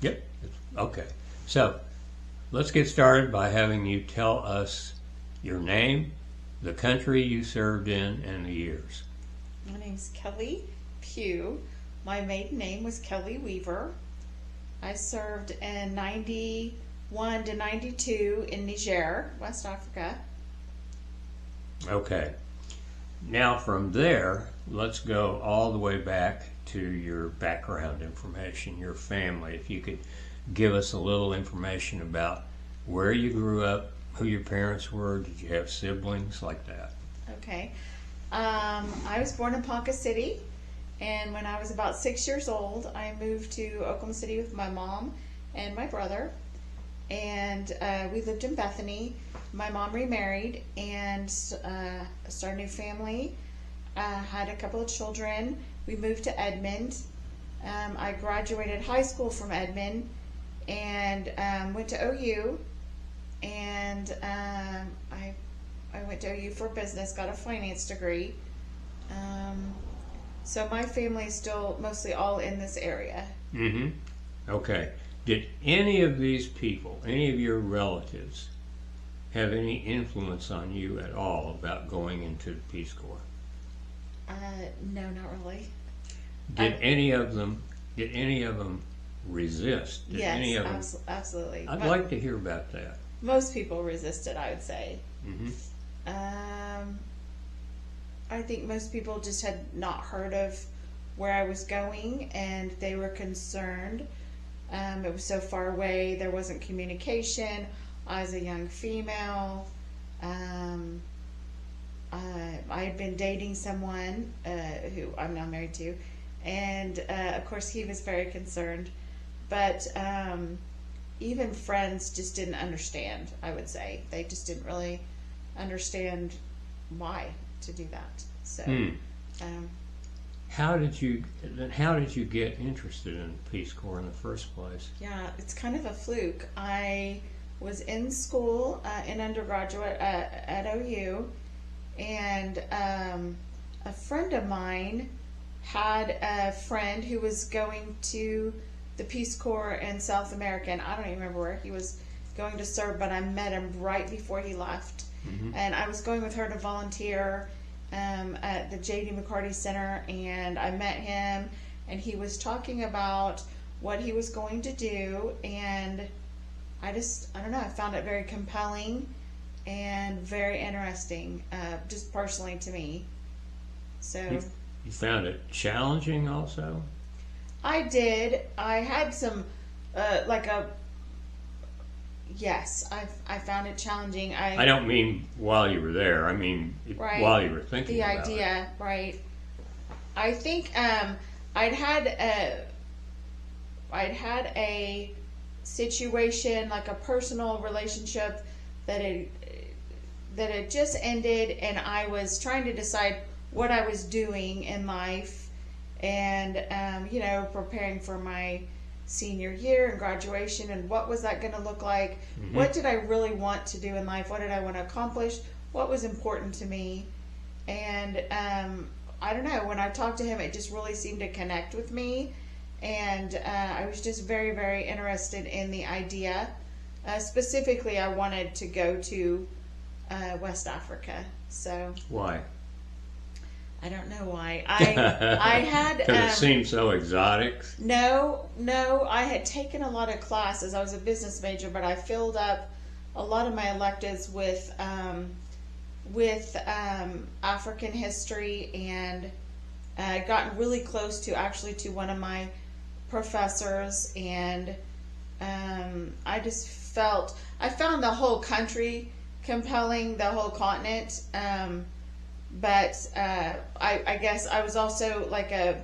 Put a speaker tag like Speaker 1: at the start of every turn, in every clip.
Speaker 1: Yep. Okay. So let's get started by having you tell us your name, the country you served in, and the years.
Speaker 2: My name's Kelli Pugh. My maiden name was Kelli Weaver. I served in 91 to 92 in Niger, West Africa.
Speaker 1: Okay. Now from there, let's go all the way back to your background information, your family. If you could give us a little information about where you grew up, who your parents were, did you have siblings, like that?
Speaker 2: Okay. I was born in Ponca City, and when I was about 6 years old, I moved to Oklahoma City with my mom and my brother, and we lived in Bethany. My mom remarried and started a new family, had a couple of children. We moved to Edmond. I graduated high school from Edmond and went to OU, and I went to OU for business, got a finance degree. So my family is still mostly all in this area.
Speaker 1: Mm-hmm. Okay. Did any of these people, any of your relatives, have any influence on you at all about going into the Peace Corps?
Speaker 2: No, not really.
Speaker 1: Did any of them resist? Did
Speaker 2: Yes,
Speaker 1: any of them?
Speaker 2: absolutely.
Speaker 1: I'd like to hear about that.
Speaker 2: Most people resisted, I would say.
Speaker 1: Mm-hmm.
Speaker 2: I think most people just had not heard of where I was going, and they were concerned. It was so far away. There wasn't communication. I was a young female. I had been dating someone who I'm now married to, and of course he was very concerned. But even friends just didn't understand, I would say. They just didn't really understand why to do that. So,
Speaker 1: How did you get interested in the Peace Corps in the first place?
Speaker 2: yeah, it's kind of a fluke. I was in school in undergraduate at OU, and a friend of mine had a friend who was going to the Peace Corps in South America, and I don't even remember where he was going to serve, but I met him right before he left.
Speaker 1: Mm-hmm.
Speaker 2: And I was going with her to volunteer at the J.D. McCarty Center, and I met him, and he was talking about what he was going to do, and I don't know, I found it very compelling and very interesting, just personally to me. So
Speaker 1: You found it challenging also?
Speaker 2: I did. I had some, yes, I found it challenging.
Speaker 1: I don't mean while you were there. I mean
Speaker 2: Right.
Speaker 1: while you were thinking
Speaker 2: The
Speaker 1: about
Speaker 2: idea, right. I think I'd had a situation, like a personal relationship that had just ended, and I was trying to decide what I was doing in life, and preparing for my senior year and graduation, and what was that going to look like?
Speaker 1: Mm-hmm.
Speaker 2: What did I really want to do in life? What did I want to accomplish? What was important to me? And I don't know, when I talked to him, it just really seemed to connect with me, and I was just very, very interested in the idea. Specifically, I wanted to go to West Africa. So
Speaker 1: Why?
Speaker 2: I don't know why. I had
Speaker 1: Because it seemed so exotic.
Speaker 2: No, I had taken a lot of classes. I was a business major, but I filled up a lot of my electives with African history, and gotten really close to one of my professors, and I found the whole country compelling, the whole continent. But I guess I was also like a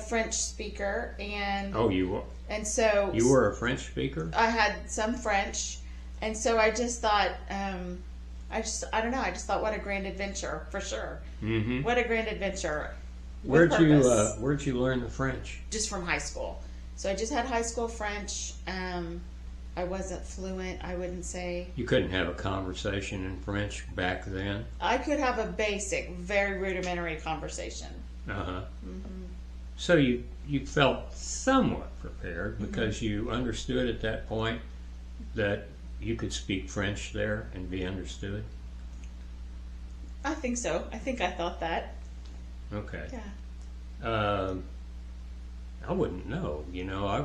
Speaker 2: French speaker, and
Speaker 1: you were.
Speaker 2: And so
Speaker 1: you were a French speaker.
Speaker 2: I had some French, and so I just thought, I don't know. I just thought, what a grand adventure, for sure.
Speaker 1: Mm-hmm.
Speaker 2: What a grand adventure.
Speaker 1: Where'd you learn the French?
Speaker 2: Just from high school. So I just had high school French. I wasn't fluent, I wouldn't say.
Speaker 1: You couldn't have a conversation in French back then?
Speaker 2: I could have a basic, very rudimentary conversation.
Speaker 1: Uh-huh.
Speaker 2: Mm-hmm.
Speaker 1: So you felt somewhat prepared because you understood at that point that you could speak French there and be understood?
Speaker 2: I think so. I think I thought that.
Speaker 1: Okay.
Speaker 2: Yeah.
Speaker 1: I wouldn't know.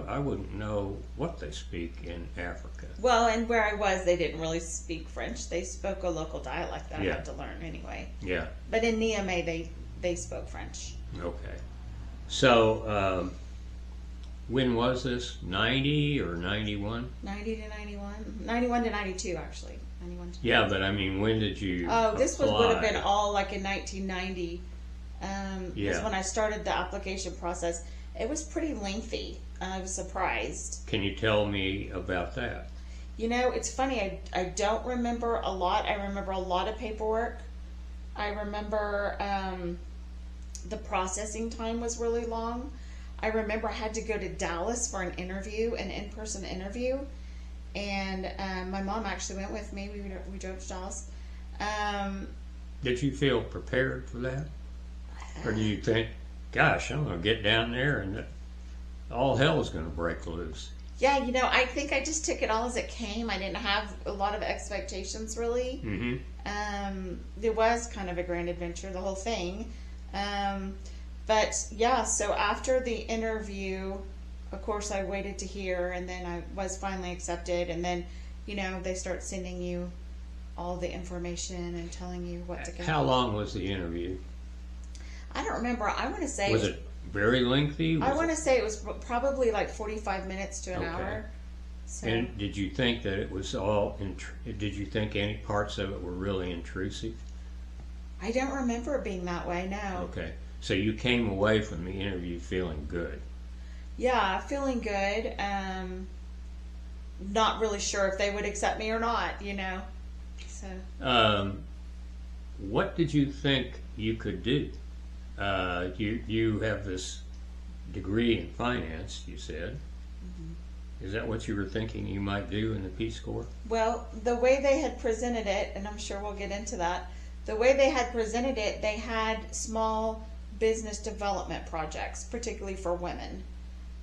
Speaker 1: I wouldn't know what they speak in Africa.
Speaker 2: Well, and where I was, they didn't really speak French. They spoke a local dialect that I
Speaker 1: Yeah.
Speaker 2: had to learn anyway.
Speaker 1: Yeah.
Speaker 2: But in Niamey, they spoke French.
Speaker 1: Okay. So, when was this? 90 or 91?
Speaker 2: 90 to 91. 91 to 92, actually. 91 to
Speaker 1: Yeah, but I mean, when did you
Speaker 2: this would have been
Speaker 1: apply?
Speaker 2: all like in 1990.
Speaker 1: Yeah.
Speaker 2: Was when I started the application process. It was pretty lengthy. I was surprised.
Speaker 1: Can you tell me about that?
Speaker 2: It's funny. I don't remember a lot. I remember a lot of paperwork. I remember the processing time was really long. I remember I had to go to Dallas for an interview, an in-person interview. And my mom actually went with me. We drove to Dallas.
Speaker 1: Did you feel prepared for that? Or do you think, gosh, I'm going to get down there and all hell is going to break loose?
Speaker 2: Yeah, I think I just took it all as it came. I didn't have a lot of expectations, really.
Speaker 1: Mm-hmm.
Speaker 2: It was kind of a grand adventure, the whole thing. But yeah, so after the interview, of course, I waited to hear, and then I was finally accepted. And then, they start sending you all the information and telling you what to go.
Speaker 1: How long was the interview?
Speaker 2: I don't remember. I want to say
Speaker 1: Was it very lengthy?
Speaker 2: I want to say it was probably like 45 minutes to an
Speaker 1: Okay.
Speaker 2: hour. So.
Speaker 1: And did you think that it was all? Did you think any parts of it were really intrusive?
Speaker 2: I don't remember it being that way. No.
Speaker 1: Okay, so you came away from the interview feeling good.
Speaker 2: Yeah, feeling good. Not really sure if they would accept me or not. So.
Speaker 1: What did you think you could do? You have this degree in finance, you said. Mm-hmm. Is that what you were thinking you might do in the Peace Corps?
Speaker 2: Well, the way they had presented it, and I'm sure we'll get into that, the way they had presented it, they had small business development projects, particularly for women.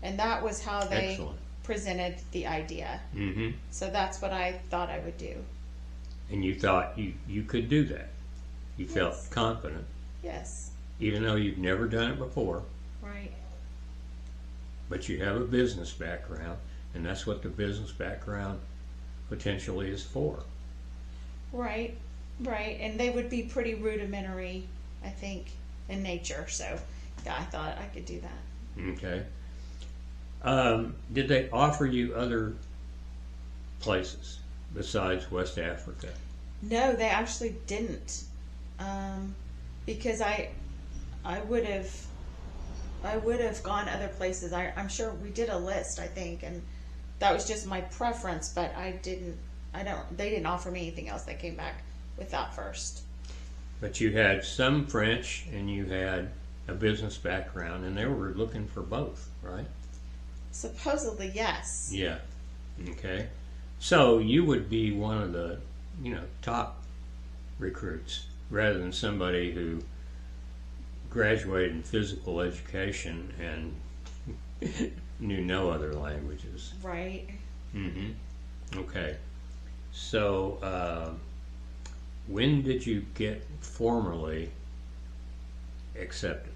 Speaker 2: And that was how they
Speaker 1: Excellent.
Speaker 2: presented the idea.
Speaker 1: Mm-hmm.
Speaker 2: So that's what I thought I would do.
Speaker 1: And you thought you could do that. You felt
Speaker 2: Yes.
Speaker 1: confident,
Speaker 2: Yes.
Speaker 1: even though you've never done it before.
Speaker 2: Right.
Speaker 1: But you have a business background, and that's what the business background potentially is for.
Speaker 2: Right. Right. And they would be pretty rudimentary, I think, in nature. So yeah, I thought I could do that.
Speaker 1: Okay. Did they offer you other places besides West Africa?
Speaker 2: No, they actually didn't. Because I would have gone other places. I'm sure we did a list, I think, and that was just my preference, but they didn't offer me anything else. They came back with that first.
Speaker 1: But you had some French and you had a business background, and they were looking for both, right?
Speaker 2: Supposedly, yes.
Speaker 1: Yeah. Okay. So you would be one of the, top recruits rather than somebody who graduated in physical education and knew no other languages.
Speaker 2: Right.
Speaker 1: Mm-hmm. Okay. So, when did you get formally accepted?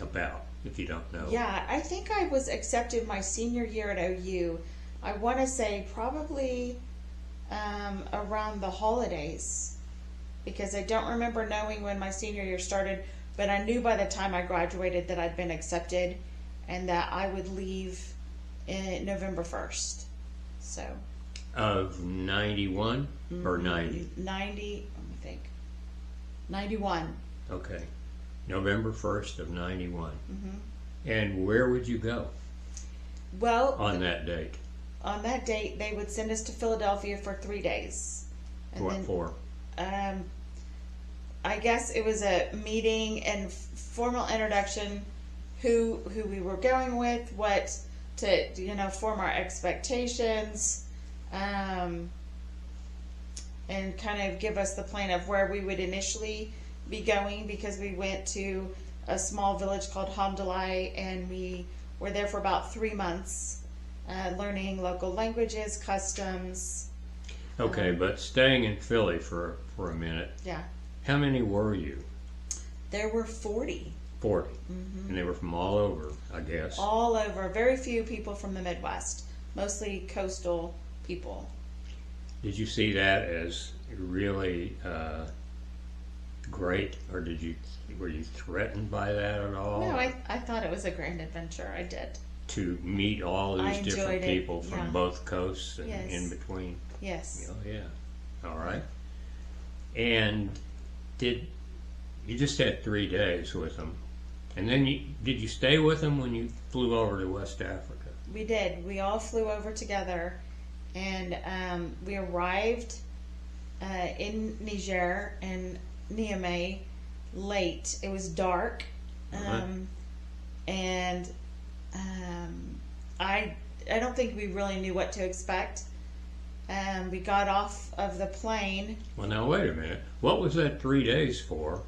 Speaker 1: About, if you don't know.
Speaker 2: Yeah, I think I was accepted my senior year at OU. I want to say probably around the holidays, because I don't remember knowing when my senior year started, but I knew by the time I graduated that I'd been accepted and that I would leave in November 1st. So.
Speaker 1: Of 91 or 90?
Speaker 2: 90, let me think. 91.
Speaker 1: Okay. November 1st of 91.
Speaker 2: Mm-hmm.
Speaker 1: And where would you go
Speaker 2: Well,
Speaker 1: on that date?
Speaker 2: on that date, they would send us to Philadelphia for 3 days. And
Speaker 1: What
Speaker 2: then,
Speaker 1: for?
Speaker 2: I guess it was a meeting and formal introduction, who we were going with, what to form our expectations, and kind of give us the plan of where we would initially be going, because we went to a small village called Hamdalai, and we were there for about 3 months, learning local languages, customs.
Speaker 1: Okay, but staying in Philly for a minute.
Speaker 2: Yeah.
Speaker 1: How many were you?
Speaker 2: There were 40.
Speaker 1: 40. And they were from all over, I guess.
Speaker 2: All over. Very few people from the Midwest. Mostly coastal people.
Speaker 1: Did you see that as really great, or were you threatened by that at all?
Speaker 2: No, I thought it was a grand adventure. I did.
Speaker 1: To meet all these different
Speaker 2: enjoyed it,
Speaker 1: people from
Speaker 2: yeah.
Speaker 1: both coasts and
Speaker 2: Yes.
Speaker 1: in between.
Speaker 2: Yes.
Speaker 1: Oh, yeah. All right. And you just had 3 days with them, and then did you stay with them when you flew over to West Africa?
Speaker 2: We did. We all flew over together, and we arrived in Niger and Niamey late. It was dark, and I don't think we really knew what to expect. We got off of the plane.
Speaker 1: Well, now wait a minute. What was that 3 days for?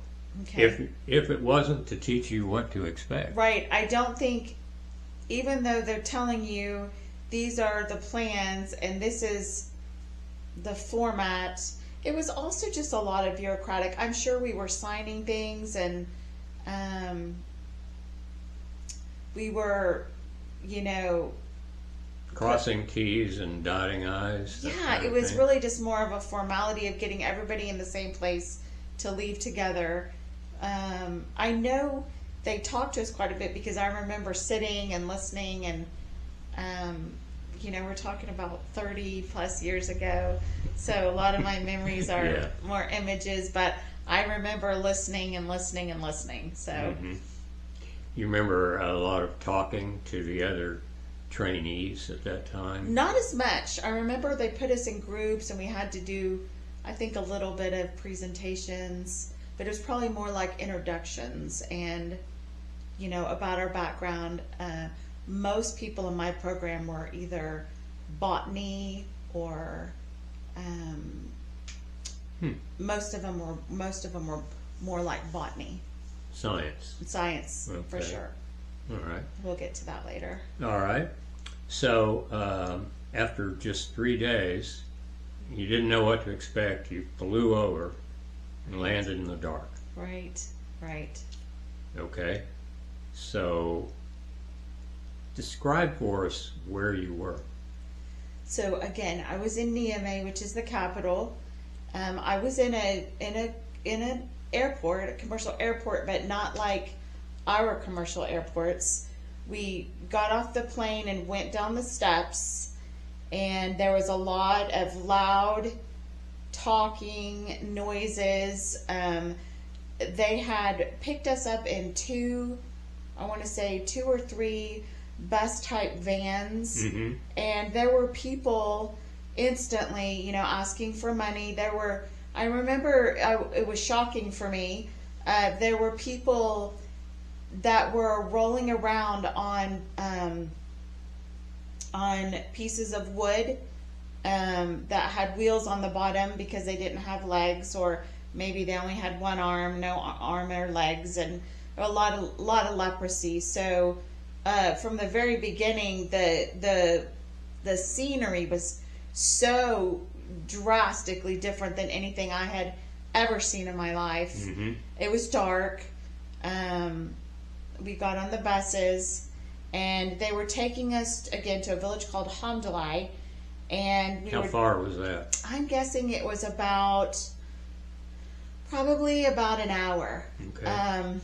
Speaker 2: Okay.
Speaker 1: If it wasn't to teach you what to expect.
Speaker 2: Right. I don't think, even though they're telling you these are the plans and this is the format, it was also just a lot of bureaucratic. I'm sure we were signing things, and we were,
Speaker 1: Crossing T's and dotting I's.
Speaker 2: Yeah, it was really just more of a formality of getting everybody in the same place to leave together. I know they talked to us quite a bit because I remember sitting and listening, and we're talking about 30 plus years ago, so a lot of my memories are
Speaker 1: Yeah.
Speaker 2: more images, but I remember listening and listening and listening. So
Speaker 1: You remember a lot of talking to the other trainees at that time?
Speaker 2: not as much. I remember they put us in groups and we had to do, I think, a little bit of presentations, but it was probably more like introductions and, about our background. Most people in my program were either botany or most of them were more like botany. Science, for
Speaker 1: Okay.
Speaker 2: sure.
Speaker 1: All right.
Speaker 2: We'll get to that later.
Speaker 1: All right. So after just 3 days, you didn't know what to expect. You flew over and landed in the dark.
Speaker 2: Right.
Speaker 1: Okay. So describe for us where you were.
Speaker 2: So again, I was in Niamey, which is the capital. I was in an airport, a commercial airport, but not like our commercial airports. We got off the plane and went down the steps, and there was a lot of loud talking noises. They had picked us up in two or three bus type vans, and there were people instantly, asking for money. I remember it was shocking for me. There were people that were rolling around on pieces of wood that had wheels on the bottom because they didn't have legs, or maybe they only had one arm, no arm or legs, and a lot of leprosy. So from the very beginning, the scenery was so drastically different than anything I had ever seen in my life. It was dark. We got on the buses, and they were taking us again to a village called Hamdalai. And
Speaker 1: How far was that?
Speaker 2: I'm guessing it was probably about an hour.
Speaker 1: Okay.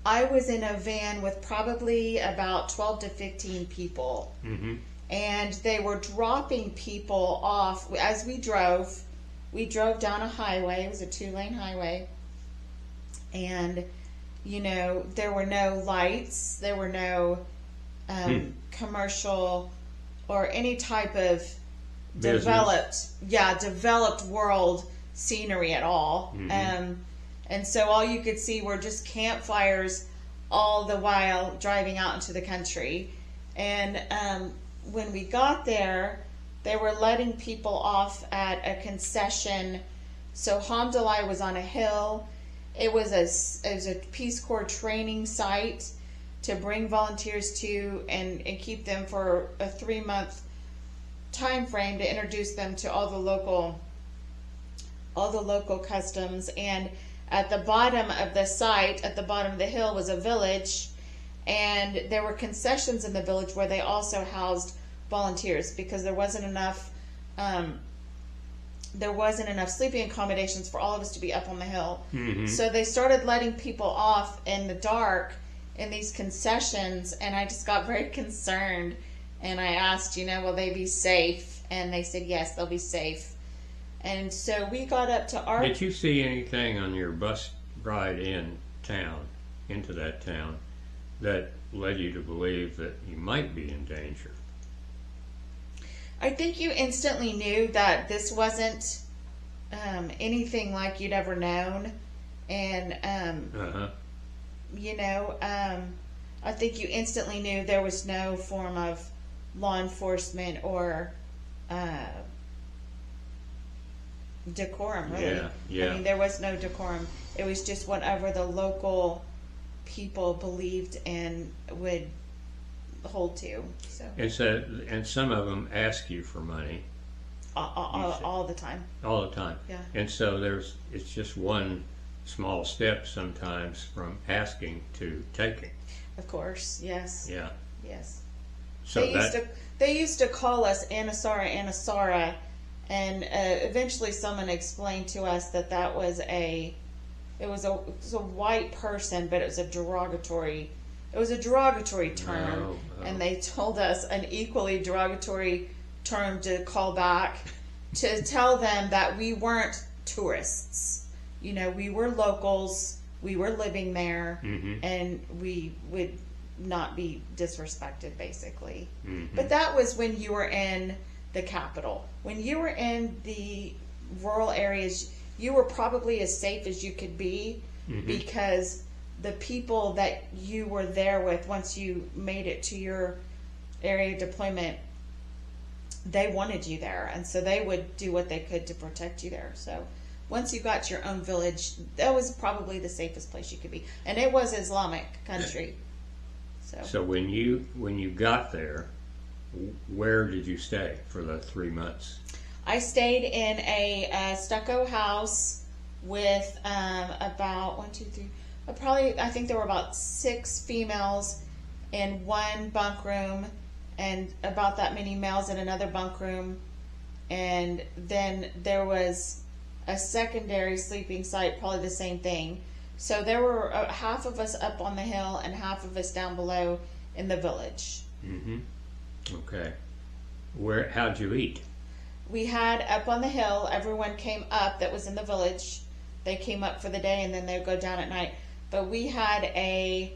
Speaker 2: I was in a van with probably about 12 to 15 people. And they were dropping people off as we drove. We drove down a highway. It was a 2-lane highway. And, there were no lights. There were no commercial or any type of developed world scenery at all. And so all you could see were just campfires all the while driving out into the country. And when we got there, they were letting people off at a concession. So Hamdalai was on a hill, It was a Peace Corps training site to bring volunteers to and keep them for a 3-month time frame to introduce them to all the local customs. And at the bottom of the site, at the bottom of the hill, was a village, and there were concessions in the village where they also housed volunteers because there wasn't enough sleeping accommodations for all of us to be up on the hill.
Speaker 1: Mm-hmm.
Speaker 2: So they started letting people off in the dark in these concessions, and I just got very concerned, and I asked, will they be safe? And they said yes, they'll be safe. And so we got up to our...
Speaker 1: Did you see anything on your bus ride into that town, that led you to believe that you might be in danger?
Speaker 2: I think you instantly knew that this wasn't anything like you'd ever known. And, I think you instantly knew there was no form of law enforcement or decorum, really.
Speaker 1: Yeah.
Speaker 2: I mean, there was no decorum. It was just whatever the local people believed and would hold to. So.
Speaker 1: And some of them ask you for money.
Speaker 2: All the time.
Speaker 1: All the time.
Speaker 2: Yeah.
Speaker 1: And so it's just one small step sometimes from asking to taking.
Speaker 2: Of course, yes.
Speaker 1: Yeah.
Speaker 2: Yes.
Speaker 1: So
Speaker 2: they used to call us Anasara, and eventually someone explained to us that was a white person, but it was a derogatory term, and they told us an equally derogatory term to call back to tell them that we weren't tourists. We were locals, we were living there,
Speaker 1: mm-hmm.
Speaker 2: and we would not be disrespected, basically.
Speaker 1: Mm-hmm.
Speaker 2: But that was when you were in the capital. When you were in the rural areas, you were probably as safe as you could be,
Speaker 1: mm-hmm.
Speaker 2: because the people that you were there with, once you made it to your area of deployment, they wanted you there, and so they would do what they could to protect you there. So once you got to your own village, that was probably the safest place you could be, and it was Islamic country.
Speaker 1: So when you got there, where did you stay for the 3 months?
Speaker 2: I stayed in a stucco house with about 1, 2, 3. I think there were about 6 females in one bunk room, and about that many males in another bunk room, and then there was a secondary sleeping site, probably the same thing. So there were half of us up on the hill and half of us down below in the village.
Speaker 1: Mm-hmm. Okay. How'd you eat?
Speaker 2: We had up on the hill, everyone came up that was in the village. They came up for the day, and then they'd go down at night. But we had a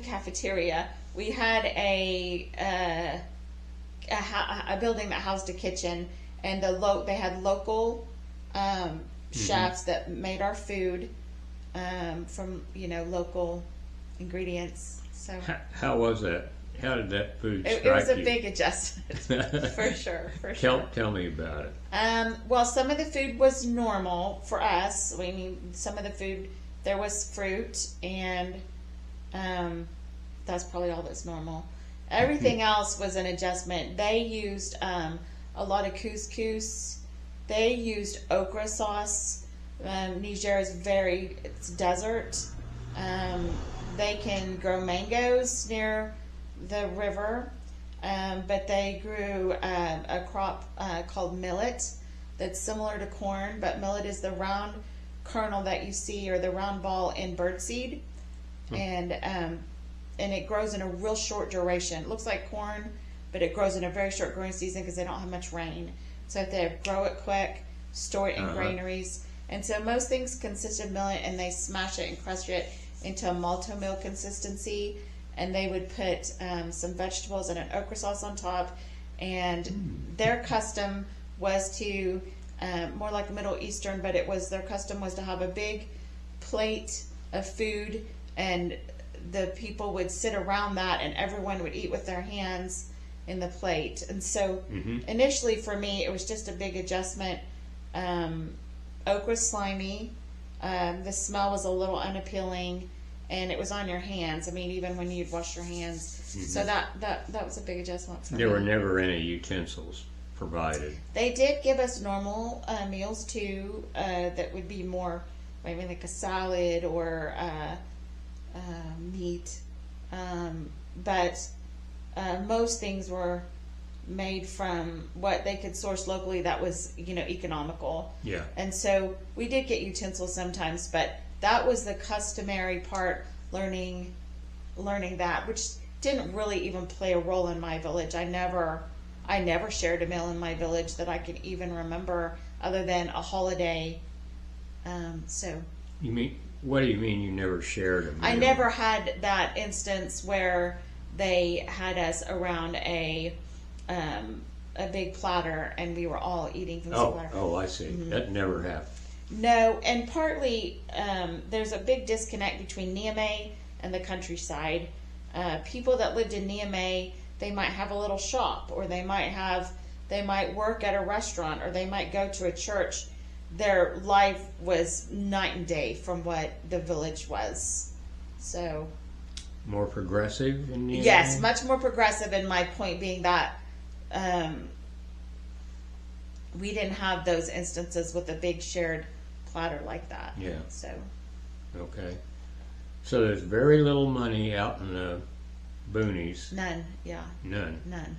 Speaker 2: cafeteria. We had a building that housed a kitchen, and they had local chefs that made our food from local ingredients. So
Speaker 1: how was that? How did that food strike
Speaker 2: you? It was a
Speaker 1: you?
Speaker 2: big adjustment, for sure.
Speaker 1: Tell me about it.
Speaker 2: Well, some of the food was normal for us. I mean, some of the food, there was fruit, and that's probably all that's normal. Everything else was an adjustment. They used a lot of couscous. They used okra sauce. Niger is it's desert. They can grow mangoes near the river, but they grew a crop called millet that's similar to corn, but millet is the round kernel that you see, or the round ball in birdseed, and it grows in a real short duration. It looks like corn, but it grows in a very short growing season because they don't have much rain. So if they grow it quick, store it in granaries. And so most things consist of millet, and they smash it and crush it into a malto meal consistency, and they would put some vegetables and an okra sauce on top. And their custom was to, more like Middle Eastern, but their custom was to have a big plate of food, and the people would sit around that, and everyone would eat with their hands in the plate. And so initially for me, it was just a big adjustment. Okra's slimy. The smell was a little unappealing, and it was on your hands. I mean, even when you'd wash your hands. So that was a big adjustment for me.
Speaker 1: There were never any utensils provided.
Speaker 2: They did give us normal meals too, that would be more maybe like a salad or meat, but most things were made from what they could source locally that was, economical.
Speaker 1: Yeah.
Speaker 2: And so we did get utensils sometimes, but that was the customary part, learning that, which didn't really even play a role in my village. I never shared a meal in my village that I can even remember, other than a holiday. So.
Speaker 1: What do you mean you never shared a meal?
Speaker 2: I never had that instance where they had us around a big platter and we were all eating from the platter.
Speaker 1: Oh, I see. That never happened.
Speaker 2: No, and partly there's a big disconnect between Niamey and the countryside. People that lived in Niamey, they might have a little shop, or they might work at a restaurant, or they might go to a church. Their life was night and day from what the village was. So
Speaker 1: more progressive in Niamey?
Speaker 2: Yes, much more progressive, and my point being that we didn't have those instances with a big shared platter like that.
Speaker 1: Yeah.
Speaker 2: So.
Speaker 1: Okay. So there's very little money out in the boonies.
Speaker 2: None, yeah.
Speaker 1: None.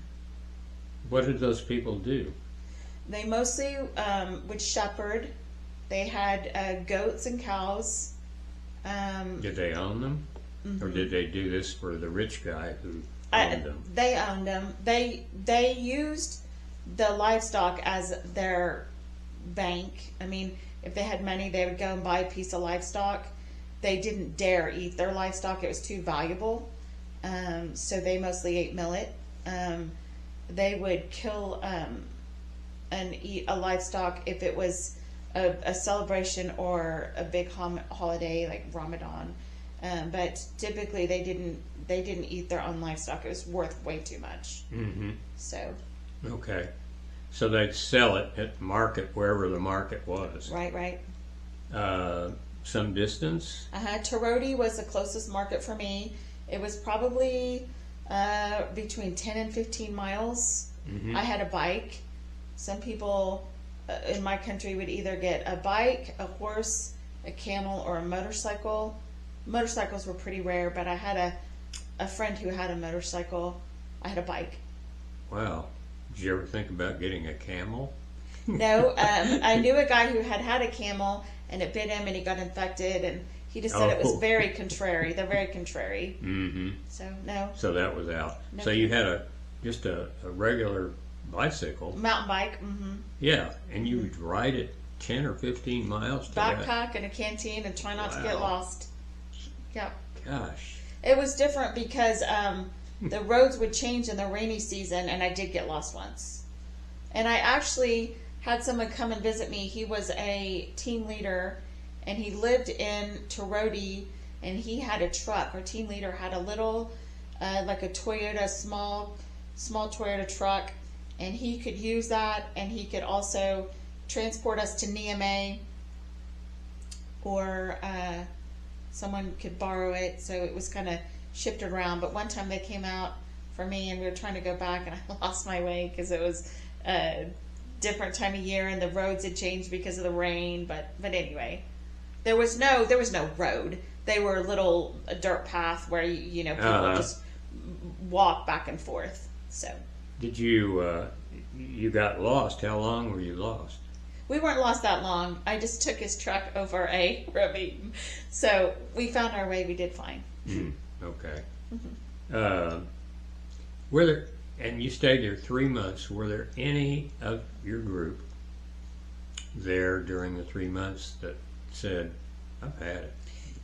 Speaker 2: What
Speaker 1: did those people do?
Speaker 2: They mostly would shepherd. They had goats and cows.
Speaker 1: Did they own them? Or did they do this for the rich guy who owned them?
Speaker 2: They owned them. They used the livestock as their bank. I mean, if they had money, they would go and buy a piece of livestock. They didn't dare eat their livestock. It was too valuable. So they mostly ate millet. They would kill and eat a livestock if it was a celebration or a big holiday like Ramadan. But typically they didn't eat their own livestock. It was worth way too much.
Speaker 1: Mm-hmm.
Speaker 2: So.
Speaker 1: Okay. So they'd sell it at the market, wherever the market was.
Speaker 2: Right.
Speaker 1: Some distance?
Speaker 2: Tarodi was the closest market for me. It was probably between 10 and 15 miles. I had a bike. Some people in my country would either get a bike, a horse, a camel, or a motorcycle. Motorcycles were pretty rare, but I had a friend who had a motorcycle. I had a bike.
Speaker 1: Wow. Did you ever think about getting a camel?
Speaker 2: No. I knew a guy who had a camel, and it bit him, and he got infected, and he just said it was very contrary. They're very contrary.
Speaker 1: Mm-hmm.
Speaker 2: So, no.
Speaker 1: So that was out.
Speaker 2: No.
Speaker 1: So you had just a regular bicycle.
Speaker 2: Mountain bike.
Speaker 1: Yeah, and you would ride it 10 or 15 miles to
Speaker 2: backpack and a canteen and try not to get lost. Yeah.
Speaker 1: Gosh.
Speaker 2: It was different because the roads would change in the rainy season, and I did get lost once. And I actually had someone come and visit me. He was a team leader, and he lived in Tarodi, and he had a truck. Our team leader had a little, like a Toyota, small Toyota truck, and he could use that, and he could also transport us to Niamey, or someone could borrow it, so it was kind of shifted around. But one time they came out for me, and we were trying to go back, and I lost my way because it was a different time of year, and the roads had changed because of the rain. But anyway, there was no road. They were a little dirt path where people just walk back and forth. So.
Speaker 1: Did you got lost? How long were you lost?
Speaker 2: We weren't lost that long. I just took his truck over a ravine. So we found our way. We did fine.
Speaker 1: Okay. Were there, and you stayed there 3 months, were there any of your group there during the 3 months that said, I've had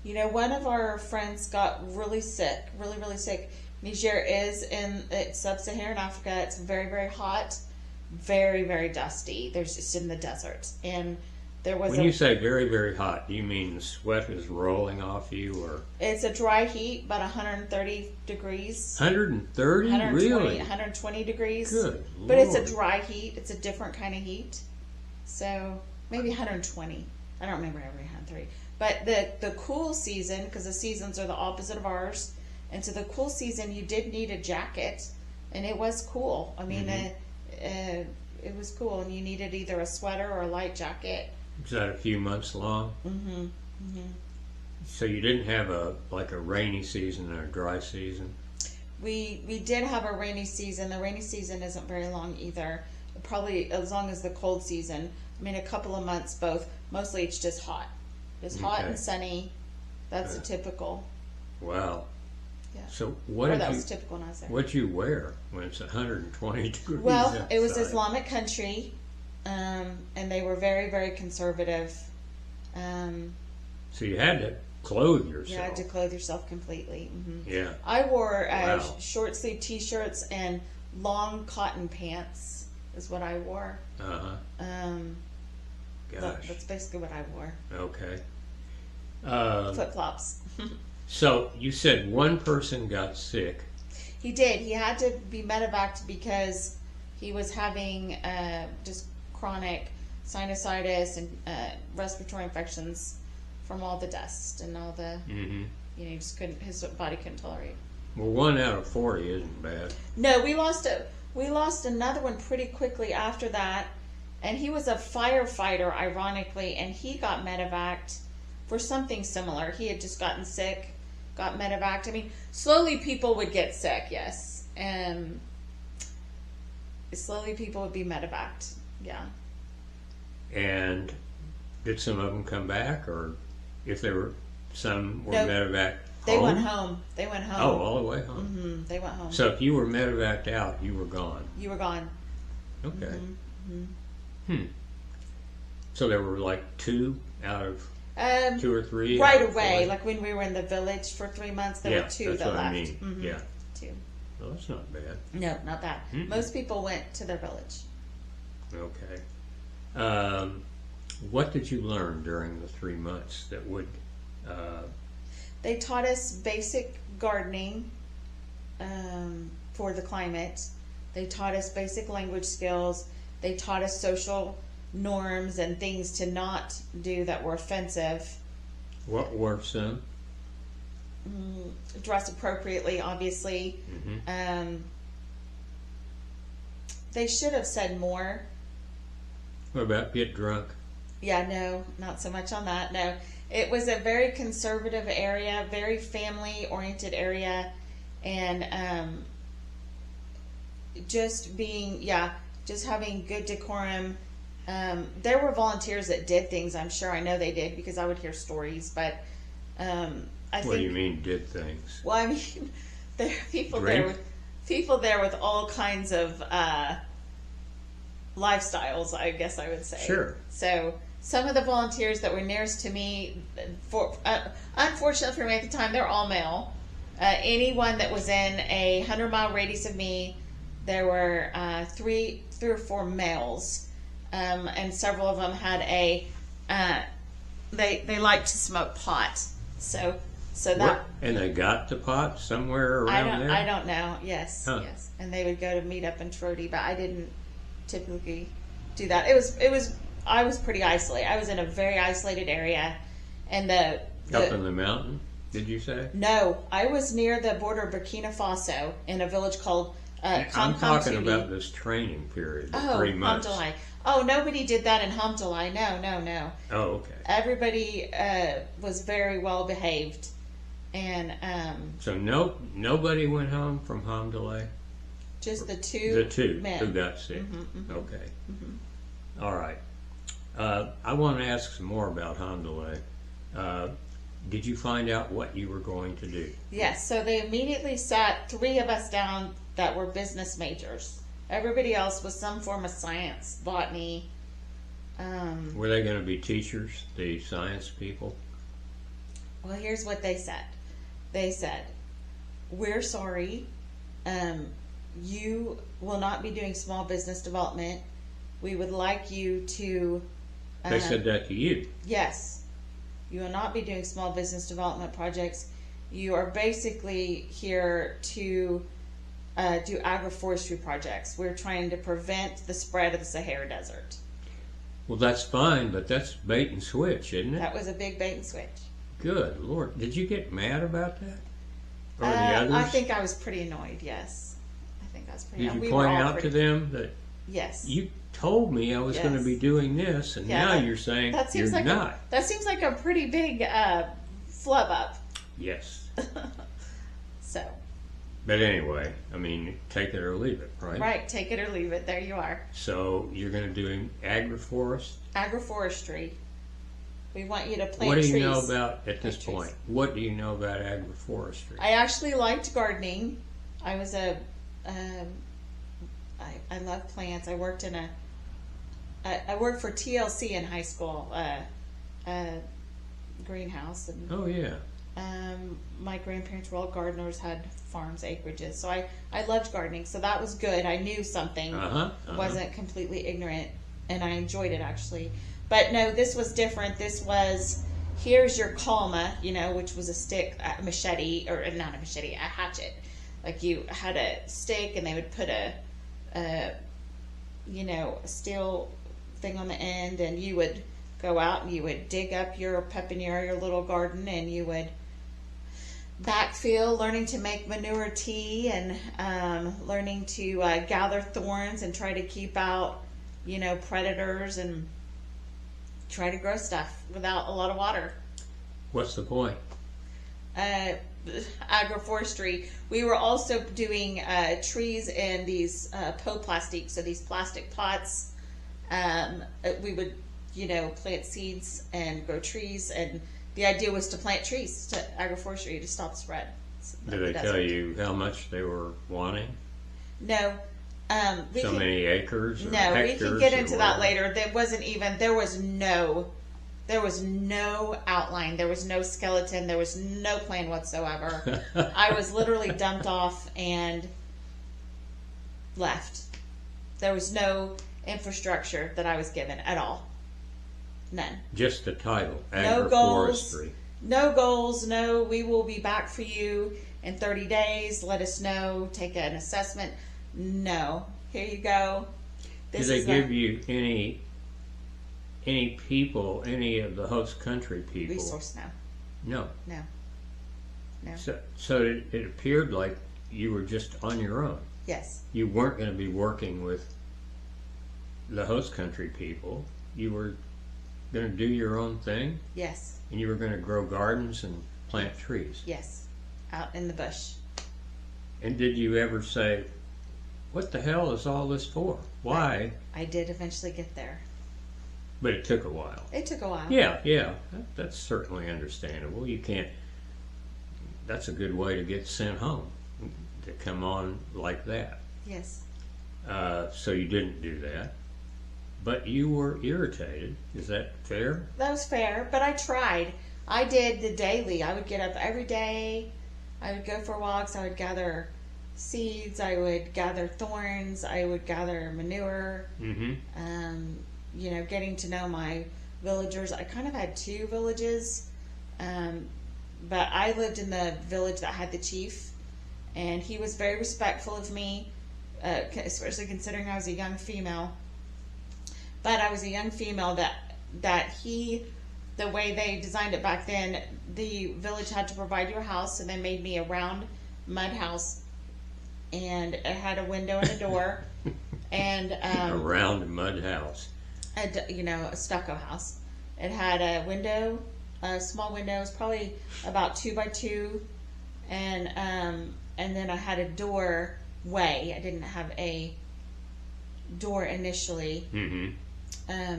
Speaker 1: it?
Speaker 2: One of our friends got really sick, really sick. Niger is in sub-Saharan Africa. It's very, very hot, very, very dusty. There's just in the desert. And there was
Speaker 1: When you say very, very hot, do you mean the sweat is rolling off you, or?
Speaker 2: It's a dry heat, about 130 degrees.
Speaker 1: 130? Really?
Speaker 2: 120 degrees.
Speaker 1: Good
Speaker 2: But
Speaker 1: Lord.
Speaker 2: it's a dry heat. It's a different kind of heat. So maybe 120. I don't remember every 130. But the cool season, because the seasons are the opposite of ours, and so the cool season you did need a jacket, and it was cool. I mean, it was cool, and you needed either a sweater or a light jacket.
Speaker 1: Was that a few months long?
Speaker 2: Mm-hmm. Mm-hmm.
Speaker 1: So you didn't have a rainy season or a dry season?
Speaker 2: We did have a rainy season. The rainy season isn't very long either. Probably as long as the cold season. I mean, a couple of months both. Mostly it's just hot. Just hot and sunny. That's a typical.
Speaker 1: Wow.
Speaker 2: Yeah.
Speaker 1: So
Speaker 2: was typical when I was there.
Speaker 1: What'd you wear when it's 120 degrees
Speaker 2: Well,
Speaker 1: outside?
Speaker 2: it was Islamic country, and they were very, very conservative.
Speaker 1: So you had to clothe yourself.
Speaker 2: You had to clothe yourself completely. Mm-hmm.
Speaker 1: Yeah.
Speaker 2: I wore short sleeve T-shirts and long cotton pants is what I wore.
Speaker 1: Gosh.
Speaker 2: That's basically what I wore.
Speaker 1: Okay.
Speaker 2: Flip flops.
Speaker 1: So you said one person got sick.
Speaker 2: He did. He had to be medevaced because he was having just chronic sinusitis and respiratory infections from all the dust and all the, he just couldn't, his body couldn't tolerate.
Speaker 1: Well, 1 out of 40 isn't bad.
Speaker 2: No, we lost another one pretty quickly after that, and he was a firefighter, ironically, and he got medevaced for something similar. He had just gotten sick, got medevaced. I mean, slowly people would get sick, yes, and slowly people would be medevaced, yeah.
Speaker 1: And did some of them come back, or if there were some were medevaced?
Speaker 2: They went home. They went home.
Speaker 1: Oh, all the way home.
Speaker 2: Mm-hmm. They went home.
Speaker 1: So if you were medevaced out, you were gone.
Speaker 2: You were gone.
Speaker 1: Okay. So there were like 2 out of 2 or 3
Speaker 2: right away. Like when we were in the village for 3 months, there were 2 that left.
Speaker 1: I mean. Mm-hmm. Yeah.
Speaker 2: 2.
Speaker 1: Well, that's not bad.
Speaker 2: No, not that. Most people went to their village.
Speaker 1: Okay. What did you learn during the 3 months that would?
Speaker 2: They taught us basic gardening for the climate. They taught us basic language skills. They taught us social norms and things to not do that were offensive.
Speaker 1: What were some?
Speaker 2: Dress appropriately, obviously. They should have said more.
Speaker 1: What about get drunk?
Speaker 2: Yeah, no, not so much on that. No, it was a very conservative area, very family-oriented area, and just having good decorum. There were volunteers that did things. I'm sure I know they did because I would hear stories. But what
Speaker 1: do you mean did things?
Speaker 2: Well, I mean there are people there with all kinds of lifestyles, I guess I would say.
Speaker 1: Sure.
Speaker 2: So some of the volunteers that were nearest to me, unfortunately for me at the time, they're all male. Anyone that was in a 100-mile radius of me, there were 3 or 4 males, and several of them had they liked to smoke pot. So that.
Speaker 1: And they got the pot somewhere around there?
Speaker 2: I don't know. Yes,
Speaker 1: huh.
Speaker 2: Yes. And they would go to meet up in Trody, but I didn't typically do that. I was pretty isolated. I was in a very isolated area, and up
Speaker 1: in the mountain, did you say?
Speaker 2: No, I was near the border of Burkina Faso in a village called
Speaker 1: I'm talking about this training period, 3 months.
Speaker 2: Hamdallah. Oh, nobody did that in Hamdallah. No.
Speaker 1: Oh, okay.
Speaker 2: Everybody was very well behaved, and
Speaker 1: so nobody went home from Hamdallah.
Speaker 2: Just the two men
Speaker 1: who got sick. Okay. All right. I want to ask some more about Hamdallah. Did you find out what you were going to do?
Speaker 2: Yes. So they immediately sat 3 of us down that were business majors. Everybody else was some form of science, botany.
Speaker 1: Were they going to be teachers, the science people?
Speaker 2: Well, here's what they said. They said, "We're sorry. You will not be doing small business development. We would like you to..."
Speaker 1: They said that to you?
Speaker 2: Yes. "You will not be doing small business development projects. You are basically here to do agroforestry projects. We're trying to prevent the spread of the Sahara Desert."
Speaker 1: Well, that's fine, but that's bait and switch, isn't it?
Speaker 2: That was a big bait and switch.
Speaker 1: Good Lord. Did you get mad about that? Or the others?
Speaker 2: I think I was pretty annoyed, yes. I think I was pretty
Speaker 1: Did
Speaker 2: annoyed.
Speaker 1: you point out to them that
Speaker 2: yes,
Speaker 1: you told me I was going to be doing this, and now you're saying you're not?
Speaker 2: That seems like a pretty big flub up.
Speaker 1: Yes.
Speaker 2: So.
Speaker 1: But anyway, I mean, take it or leave it, right?
Speaker 2: Right, take it or leave it. There you are.
Speaker 1: So you're going to do agroforest?
Speaker 2: Agroforestry. We want you to plant trees.
Speaker 1: What do you know about, at this point, what do you know about agroforestry?
Speaker 2: I actually liked gardening. I was I love plants. I worked in I worked for TLC in high school, greenhouse. And,
Speaker 1: oh, yeah.
Speaker 2: my grandparents were all gardeners, had farms, acreages. So I loved gardening. So that was good. I knew something. Wasn't completely ignorant. And I enjoyed it, actually. But no, this was different. This was, here's your colma, you know, which was a stick, a machete, or not a machete, a hatchet. Like you had a stick and they would put a steel thing on the end, and you would go out and you would dig up your pepiniere, your little garden, and you would backfill, learning to make manure tea, and learning to gather thorns and try to keep out, predators, and try to grow stuff without a lot of water.
Speaker 1: What's the point?
Speaker 2: Agroforestry. We were also doing trees in these plastic, so these plastic pots. We would, plant seeds and grow trees, and the idea was to plant trees to agroforestry to stop spread.
Speaker 1: Did they tell you how much they were wanting?
Speaker 2: No.
Speaker 1: Many acres? Or
Speaker 2: no, we can get into that later. There was no outline. There was no skeleton. There was no plan whatsoever. I was literally dumped off and left. There was no infrastructure that I was given at all. None.
Speaker 1: Just the title,
Speaker 2: no
Speaker 1: agroforestry.
Speaker 2: No goals. No, we will be back for you in 30 days. Let us know. Take an assessment. No. Here you go.
Speaker 1: Did they give you any people, any of the host country people?
Speaker 2: Resource?
Speaker 1: No.
Speaker 2: No.
Speaker 1: So it appeared like you were just on your own.
Speaker 2: Yes.
Speaker 1: You weren't going to be working with the host country people. You were going to do your own thing?
Speaker 2: Yes.
Speaker 1: And you were going to grow gardens and plant trees?
Speaker 2: Yes. Out in the bush.
Speaker 1: And did you ever say, what the hell is all this for? Why?
Speaker 2: I did eventually get there.
Speaker 1: But it took a while.
Speaker 2: It took a while.
Speaker 1: Yeah. That's certainly understandable. You can't, that's a good way to get sent home, to come on like that.
Speaker 2: Yes.
Speaker 1: So you didn't do that. But you were irritated. Is that fair?
Speaker 2: That was fair, but I tried. I did the daily. I would get up every day. I would go for walks. I would gather seeds. I would gather thorns. I would gather manure.
Speaker 1: Mm-hmm.
Speaker 2: Getting to know my villagers. I kind of had two villages, but I lived in the village that had the chief, and he was very respectful of me, especially considering I was a young female. But I was a young female that he, the way they designed it back then, the village had to provide you a house, so they made me a round mud house, and it had a window and a door, and
Speaker 1: a round mud house.
Speaker 2: A stucco house. It had a window, a small window. It was probably about 2 by 2, and then I had a doorway. I didn't have a door initially.
Speaker 1: Mm-hmm.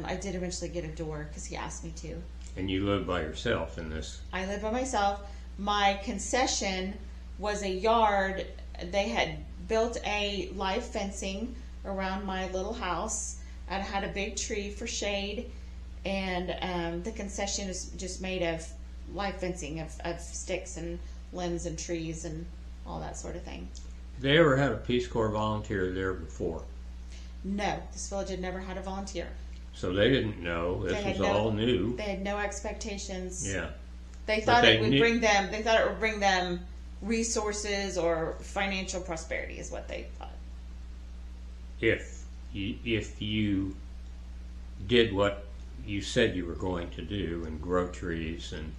Speaker 2: I did eventually get a door because he asked me to.
Speaker 1: And you lived by yourself in this? I
Speaker 2: lived by myself. My concession was a yard. They had built a live fencing around my little house. I had a big tree for shade, and the concession is just made of live fencing of sticks and limbs and trees and all that sort of thing.
Speaker 1: Did they ever have a Peace Corps volunteer there before?
Speaker 2: No, this village had never had a volunteer.
Speaker 1: So they didn't know. This was all new.
Speaker 2: They had no expectations.
Speaker 1: Yeah.
Speaker 2: They thought it would bring them. They thought it would bring them resources or financial prosperity, is what they thought.
Speaker 1: If you did what you said you were going to do and grow trees and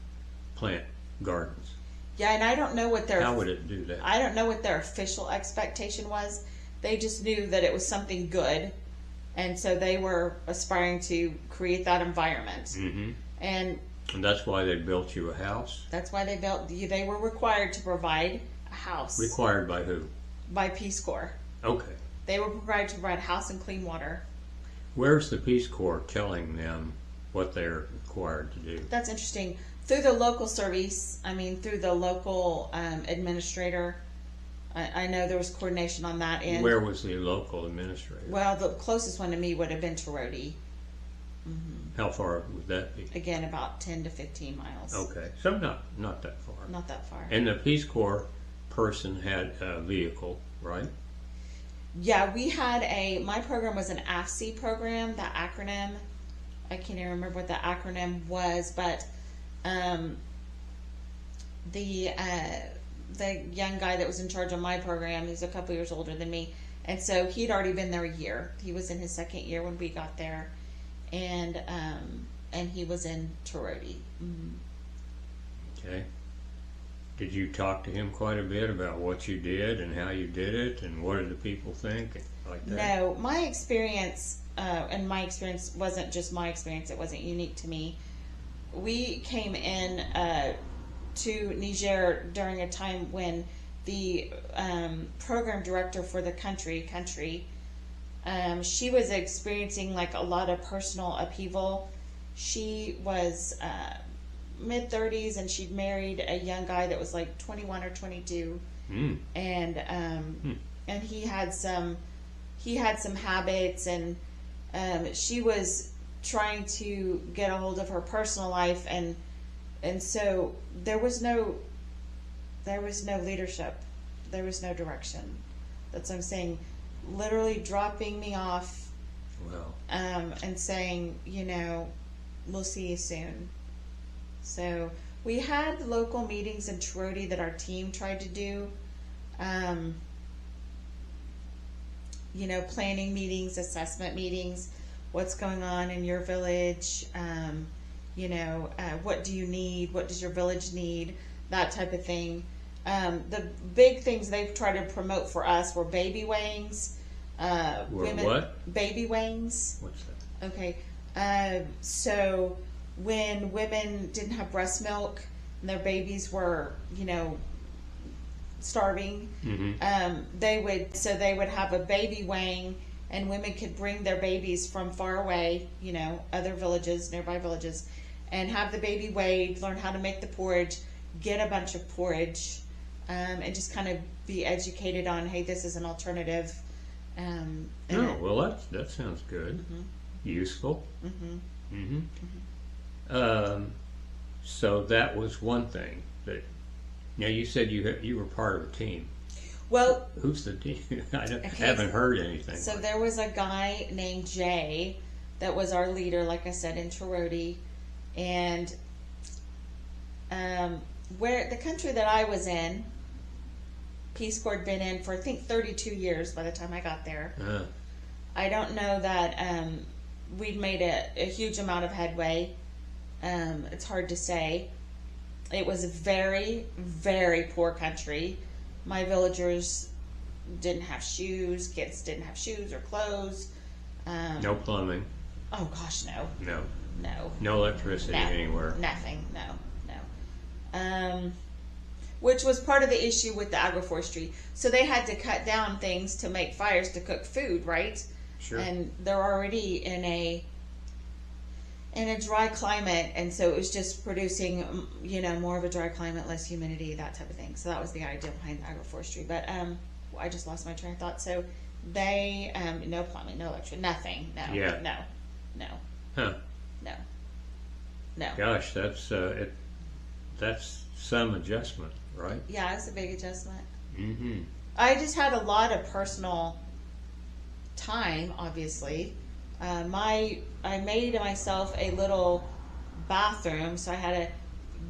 Speaker 1: plant gardens.
Speaker 2: Yeah, and I don't know what their
Speaker 1: How would it do that?
Speaker 2: I don't know what their official expectation was. They just knew that it was something good, and so they were aspiring to create that environment.
Speaker 1: Mm-hmm.
Speaker 2: And
Speaker 1: that's why they built you a house?
Speaker 2: That's why they were required to provide a house.
Speaker 1: Required by who?
Speaker 2: By Peace Corps.
Speaker 1: Okay.
Speaker 2: They were required to provide a house and clean water.
Speaker 1: Where's the Peace Corps telling them what they're required to do?
Speaker 2: That's interesting. Through the local service, through the local administrator, I know there was coordination on that end.
Speaker 1: Where was the local administrator?
Speaker 2: Well, the closest one to me would have been Terodi.
Speaker 1: Mm-hmm. How far would that be?
Speaker 2: Again, about 10 to 15 miles.
Speaker 1: Okay, so not that far.
Speaker 2: Not that far.
Speaker 1: And the Peace Corps person had a vehicle, right?
Speaker 2: Yeah, we had my program was an AFC program, that acronym. I can't even remember what the acronym was, but the young guy that was in charge of my program, he's a couple years older than me, and so he'd already been there a year. He was in his second year when we got there, and he was in Terodi. Mm-hmm.
Speaker 1: Okay. Did you talk to him quite a bit about what you did and how you did it, and what did the people think, and like that?
Speaker 2: No, my experience, and my experience wasn't just my experience. It wasn't unique to me. We came in to Niger during a time when the program director for the country, she was experiencing like a lot of personal upheaval. She was mid-30s, and she'd married a young guy that was like 21 or 22, and he had some habits, and she was trying to get a hold of her personal life, and so there was no leadership, there was no direction. That's what I'm saying. Literally dropping me off, and saying, we'll see you soon. So we had local meetings in Terodi that our team tried to do, planning meetings, assessment meetings, what's going on in your village, what do you need, what does your village need, that type of thing. The big things they've tried to promote for us were baby weighings.
Speaker 1: What?
Speaker 2: Baby weighings.
Speaker 1: What's that?
Speaker 2: Okay. So when women didn't have breast milk and their babies were, starving, they would have a baby weighing, and women could bring their babies from far away, other villages, nearby villages, and have the baby weighed, learn how to make the porridge, get a bunch of porridge, and just kind of be educated on, hey, this is an alternative.
Speaker 1: That sounds good. Mm-hmm. Useful. Mm-hmm. Mm-hmm. Mm-hmm. So that was one thing. Now you said you were part of a team.
Speaker 2: Well,
Speaker 1: who's the team? Haven't heard anything.
Speaker 2: So there was a guy named Jay that was our leader, like I said, in Terodi, and where the country that I was in, Peace Corps had been in for I think 32 years by the time I got there. I don't know that we'd made a huge amount of headway. It's hard to say. It was a very, very poor country. My villagers didn't have shoes. Kids didn't have shoes or clothes.
Speaker 1: No plumbing.
Speaker 2: Oh gosh, no. No.
Speaker 1: No electricity anywhere.
Speaker 2: Nothing. No. Which was part of the issue with the agroforestry. So they had to cut down things to make fires to cook food, right?
Speaker 1: Sure.
Speaker 2: And they're already in a dry climate, and so it was just producing, more of a dry climate, less humidity, that type of thing. So that was the idea behind the agroforestry. But I just lost my train of thought. So they, no plumbing, no electric, nothing. No.
Speaker 1: Yeah.
Speaker 2: No.
Speaker 1: Huh.
Speaker 2: No.
Speaker 1: Gosh, that's some adjustment, right?
Speaker 2: Yeah, it's a big adjustment.
Speaker 1: Mm-hmm.
Speaker 2: I just had a lot of personal time, obviously. I made myself a little bathroom, so I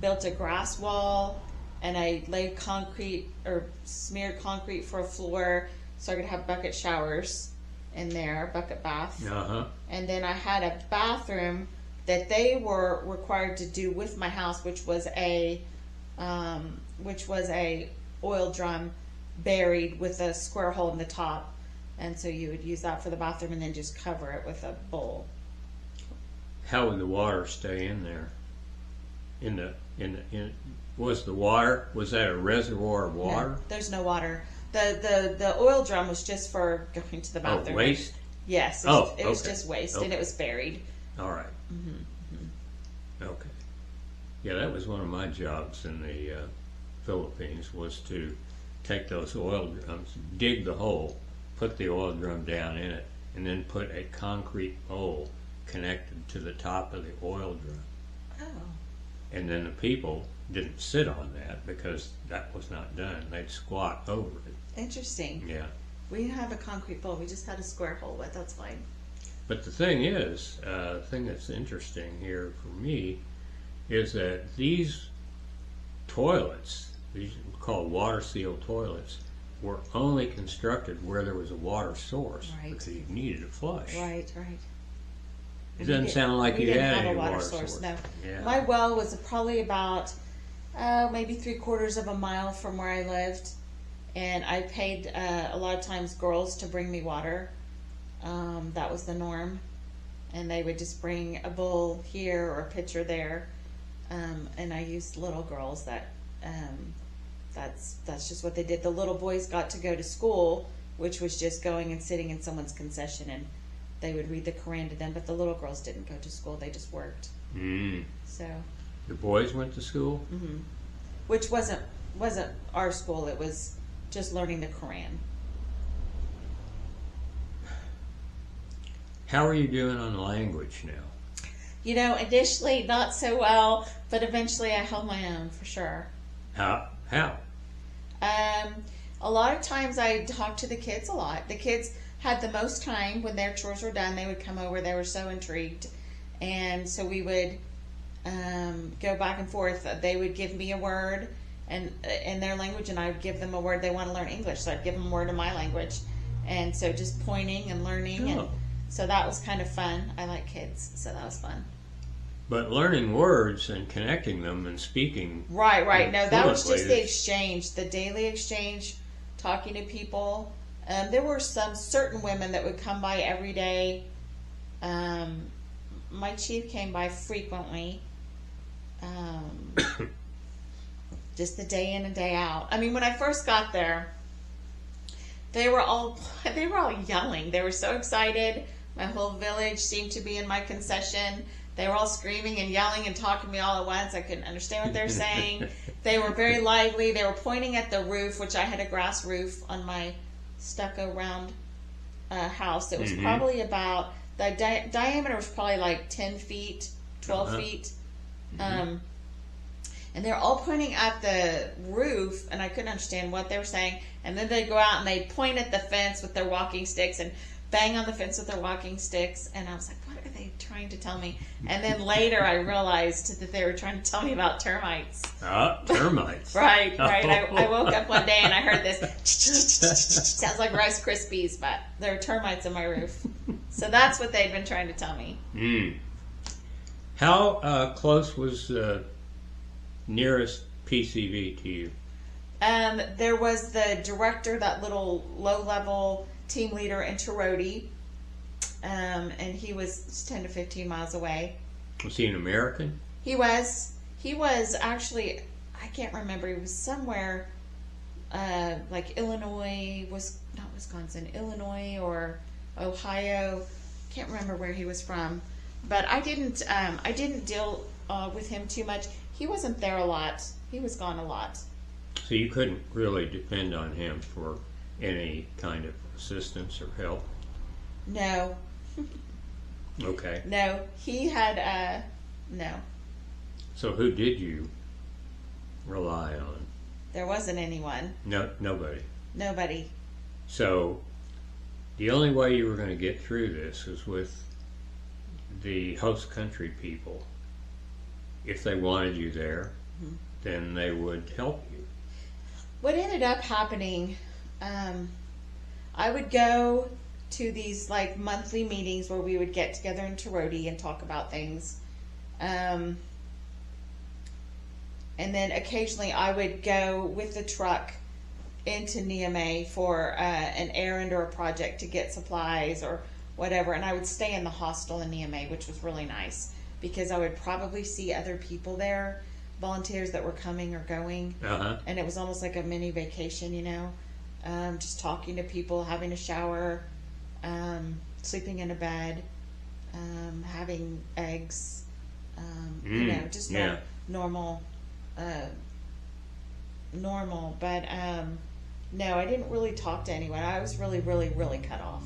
Speaker 2: built a grass wall, and I laid concrete or smeared concrete for a floor so I could have bucket showers. in there, bucket bath.
Speaker 1: Uh-huh.
Speaker 2: And then I had a bathroom that they were required to do with my house, which was a oil drum buried with a square hole in the top. And so you would use that for the bathroom and then just cover it with a bowl.
Speaker 1: How would the water stay in there? Was that a reservoir of water?
Speaker 2: No, there's no water. The oil drum was just for going to the bathroom.
Speaker 1: Oh, waste?
Speaker 2: Yes. It was just waste, and it was buried.
Speaker 1: All right. Okay. Yeah, that was one of my jobs in the Philippines, was to take those oil drums, dig the hole, put the oil drum down in it, and then put a concrete bowl connected to the top of the oil drum.
Speaker 2: Oh.
Speaker 1: And then the people didn't sit on that because that was not done. They'd squat over it.
Speaker 2: Interesting.
Speaker 1: Yeah.
Speaker 2: We didn't have a concrete bowl. We just had a square hole, but that's fine.
Speaker 1: But the thing is, the thing that's interesting here for me is that these toilets, these called water seal toilets, were only constructed where there was a water source,
Speaker 2: Right.
Speaker 1: because you needed a flush.
Speaker 2: Right.
Speaker 1: It doesn't sound like you
Speaker 2: didn't
Speaker 1: had
Speaker 2: have
Speaker 1: any
Speaker 2: a water
Speaker 1: water
Speaker 2: source. No.
Speaker 1: Yeah.
Speaker 2: My well was probably about maybe 3/4 of a mile from where I lived, and I paid a lot of times girls to bring me water. That was the norm, and they would just bring a bowl here or a pitcher there, and I used little girls. That's just what they did. The little boys got to go to school, which was just going and sitting in someone's concession, and they would read the Quran to them. But the little girls didn't go to school; they just worked. So
Speaker 1: the boys went to school.
Speaker 2: Which wasn't our school. It was just learning the Quran.
Speaker 1: How are you doing on language now?
Speaker 2: You know, initially not so well, but eventually I held my own for sure.
Speaker 1: How?
Speaker 2: A lot of times I talked to the kids a lot. The kids had the most time when their chores were done. They would come over. They were so intrigued, and so we would go back and forth. They would give me a word and in their language, and I would give them a word. They want to learn English, so I'd give them a word in my language, and so just pointing and learning, and so that was kind of fun. I like kids, so that was fun.
Speaker 1: But learning words and connecting them and speaking.
Speaker 2: Right. No, that was just the
Speaker 1: fluently
Speaker 2: exchange, the daily exchange, talking to people. There were some certain women that would come by every day. My chief came by frequently. Just the day in and day out. I mean, when I first got there, they were all yelling. They were so excited. My whole village seemed to be in my concession. They were all screaming and yelling and talking to me all at once. I couldn't understand what they were saying. They were very lively. They were pointing at the roof, which I had a grass roof on my stucco round house. It was probably about, the diameter was probably like 10 feet, 12 feet. And they're all pointing at the roof, and I couldn't understand what they were saying. And then they'd go out and they'd point at the fence with their walking sticks and bang on the fence with their walking sticks. And I was like, what are they trying to tell me? And then later I realized that they were trying to tell me about termites.
Speaker 1: Termites.
Speaker 2: Right. I woke up one day and I heard this. Sounds like Rice Krispies, but there are termites on my roof. So that's what they'd been trying to tell me.
Speaker 1: How close was nearest PCV to you?
Speaker 2: There was the director, that little low-level team leader in Terodi, and he was 10 to 15 miles away.
Speaker 1: Was he an American?
Speaker 2: He was actually, I can't remember, he was somewhere like Illinois, not Wisconsin, Illinois or Ohio. Can't remember where he was from, but I didn't deal with him too much. He wasn't there a lot. He was gone a lot.
Speaker 1: So you couldn't really depend on him for any kind of assistance or help?
Speaker 2: No.
Speaker 1: Okay.
Speaker 2: No. He had, no.
Speaker 1: So who did you rely on?
Speaker 2: There wasn't anyone.
Speaker 1: No, nobody.
Speaker 2: Nobody.
Speaker 1: So the only way you were going to get through this is with the host country people. If they wanted you there, then they would help you.
Speaker 2: What ended up happening, I would go to these like monthly meetings where we would get together in Terodi and talk about things. And then occasionally I would go with the truck into Niamey for an errand or a project to get supplies or whatever. And I would stay in the hostel in Niamey, which was really nice because I would probably see other people there, volunteers that were coming or going. And it was almost like a mini vacation, you know, just talking to people, having a shower, sleeping in a bed, having eggs, you know, just normal. But no, I didn't really talk to anyone. I was really, really, really cut off.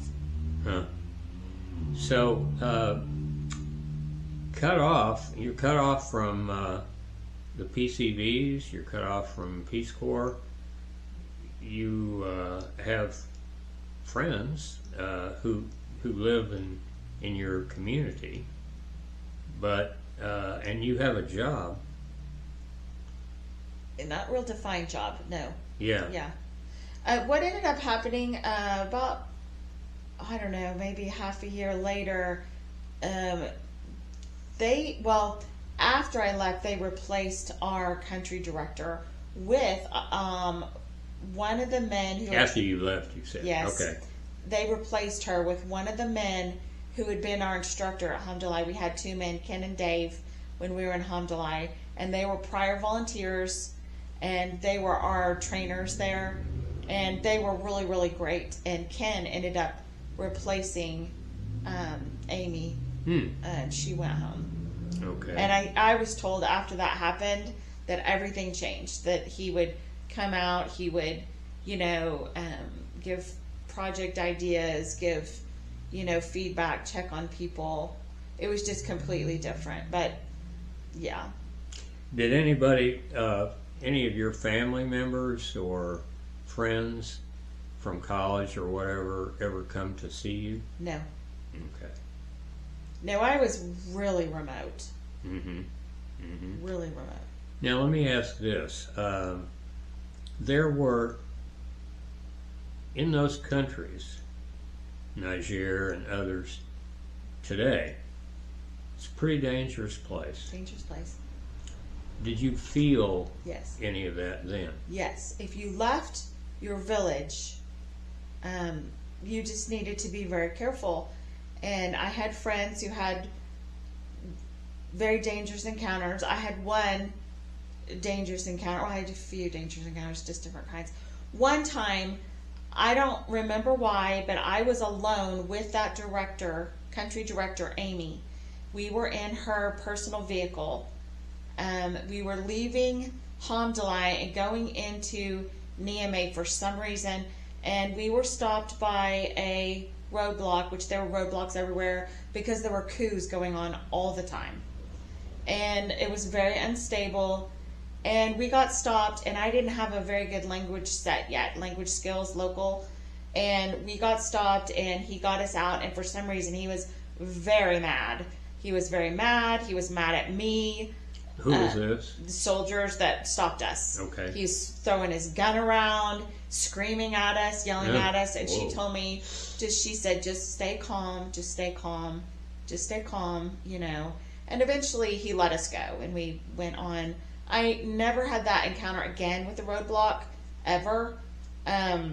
Speaker 1: So, you're cut off from the PCVs, you're cut off from Peace Corps, you have friends who live in your community, but and you have a job.
Speaker 2: Not real defined job, no.
Speaker 1: Yeah.
Speaker 2: What ended up happening about, I don't know, maybe half a year later, after I left, they replaced our country director with one of the men who...
Speaker 1: After you left, you said.
Speaker 2: Yes.
Speaker 1: Okay.
Speaker 2: They replaced her with one of the men who had been our instructor at Hamdallah. We had two men, Ken and Dave, when we were in Hamdallah, and they were prior volunteers, and they were our trainers there, and they were really, really great. And Ken ended up replacing Amy, and she went home.
Speaker 1: Okay.
Speaker 2: And I was told after that happened that everything changed, that he would come out, he would, you know, give project ideas, give, you know, feedback, check on people. It was just completely different. But yeah.
Speaker 1: Did anybody, any of your family members or friends from college or whatever ever come to see you?
Speaker 2: No.
Speaker 1: Okay.
Speaker 2: No, I was really remote. Really remote.
Speaker 1: Now let me ask this. There were, in those countries, Niger and others today, it's a pretty dangerous place.
Speaker 2: Dangerous place.
Speaker 1: Did you feel
Speaker 2: Yes.
Speaker 1: any of that then?
Speaker 2: Yes. If you left your village, you just needed to be very careful. And I had friends who had very dangerous encounters. I had one dangerous encounter. Well, I had a few dangerous encounters, just different kinds. One time, I don't remember why, but I was alone with that director, country director, Amy. We were in her personal vehicle. We were leaving Hamdallah and going into Niamey for some reason, and we were stopped by a roadblock, which there were roadblocks everywhere because there were coups going on all the time. And it was very unstable. And we got stopped, and I didn't have a very good language set yet, language skills, local. And we got stopped, and he got us out, and for some reason he was very mad. He was very mad. He was mad at me.
Speaker 1: Who was this?
Speaker 2: The soldiers that stopped us.
Speaker 1: Okay.
Speaker 2: He's throwing his gun around, screaming at us, yelling at us, and she told me, she said, just stay calm, just stay calm, just stay calm, you know. And eventually he let us go, and we went on. I never had that encounter again with the roadblock, ever. I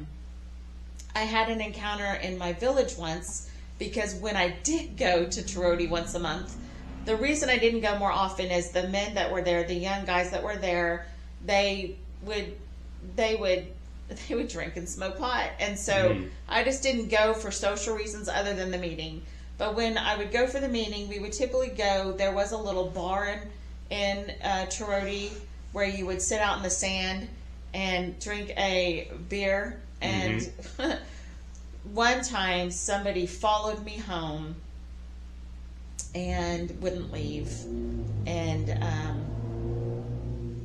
Speaker 2: had an encounter in my village once, because when I did go to Terodi once a month, the reason I didn't go more often is the men that were there, the young guys that were there, they would drink and smoke pot. And so I just didn't go for social reasons other than the meeting. But when I would go for the meeting, we would typically go, there was a little bar in Terodi where you would sit out in the sand and drink a beer. And one time somebody followed me home and wouldn't leave. And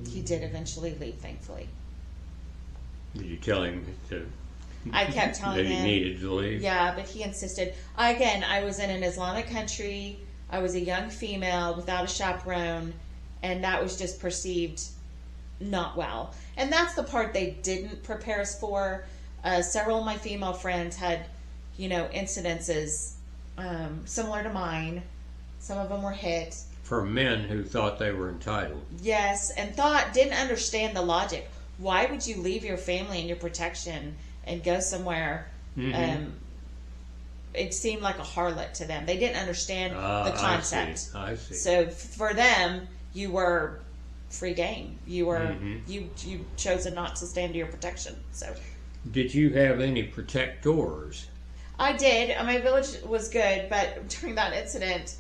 Speaker 2: he did eventually leave, thankfully.
Speaker 1: Did you tell him to...
Speaker 2: I kept telling
Speaker 1: that
Speaker 2: him.
Speaker 1: he needed to leave?
Speaker 2: Yeah, but he insisted. I was in an Islamic country. I was a young female without a chaperone, and that was just perceived not well. And that's the part they didn't prepare us for. Several of my female friends had, incidences similar to mine. Some of them were hit.
Speaker 1: For men who thought they were entitled.
Speaker 2: Yes, and didn't understand the logic. Why would you leave your family and your protection and go somewhere? It seemed like a harlot to them. They didn't understand the concept.
Speaker 1: I see.
Speaker 2: So for them, you were free game. You were you chosen not to stand to your protection. So.
Speaker 1: Did you have any protectors?
Speaker 2: I did. My village was good, but during that incident,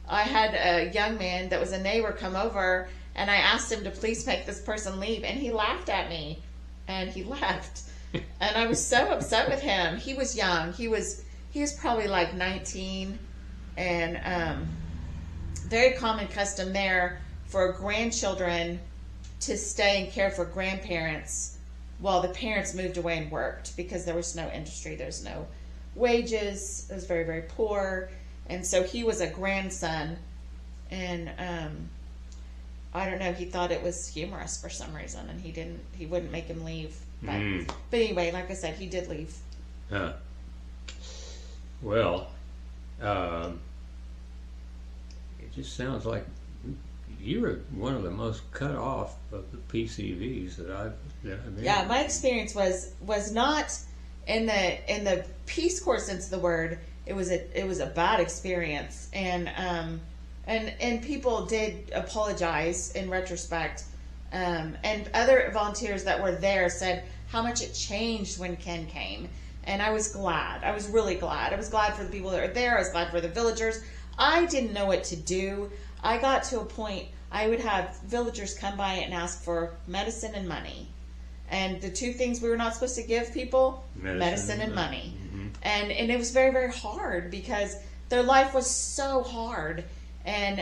Speaker 2: I had a young man that was a neighbor come over, and I asked him to please make this person leave, and he laughed at me, and he left. And I was so upset with him. He was young. He was probably like 19, and very common custom there for grandchildren to stay and care for grandparents while the parents moved away and worked, because there was no industry, there's no wages, it was very, very poor. And so he was a grandson, and I don't know, he thought it was humorous for some reason, and he wouldn't make him leave. But anyway, like I said, he did leave.
Speaker 1: Huh. Well, it just sounds like you were one of the most cut off of the PCVs that I've been.
Speaker 2: Yeah, my experience was not in the Peace Corps sense of the word. It was a bad experience, and people did apologize in retrospect, and other volunteers that were there said how much it changed when Ken came, and I was glad. I was really glad. I was glad for the people that were there. I was glad for the villagers. I didn't know what to do. I got to a point I would have villagers come by and ask for medicine and money. And the two things we were not supposed to give people, medicine and money. And it was very, very hard because their life was so hard. And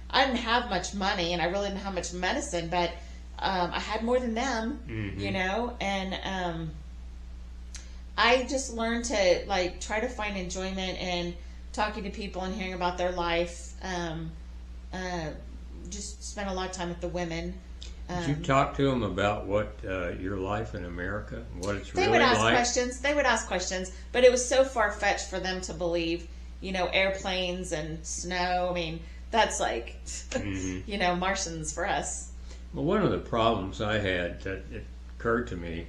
Speaker 2: I didn't have much money, and I really didn't have much medicine, but I had more than them, and I just learned to try to find enjoyment in talking to people and hearing about their life. Just spent a lot of time with the women.
Speaker 1: Did you talk to them about what your life in America, what it's really like?
Speaker 2: They would ask questions. They would ask questions, but it was so far-fetched for them to believe, airplanes and snow. I mean, that's like, Martians for us.
Speaker 1: Well, one of the problems I had that it occurred to me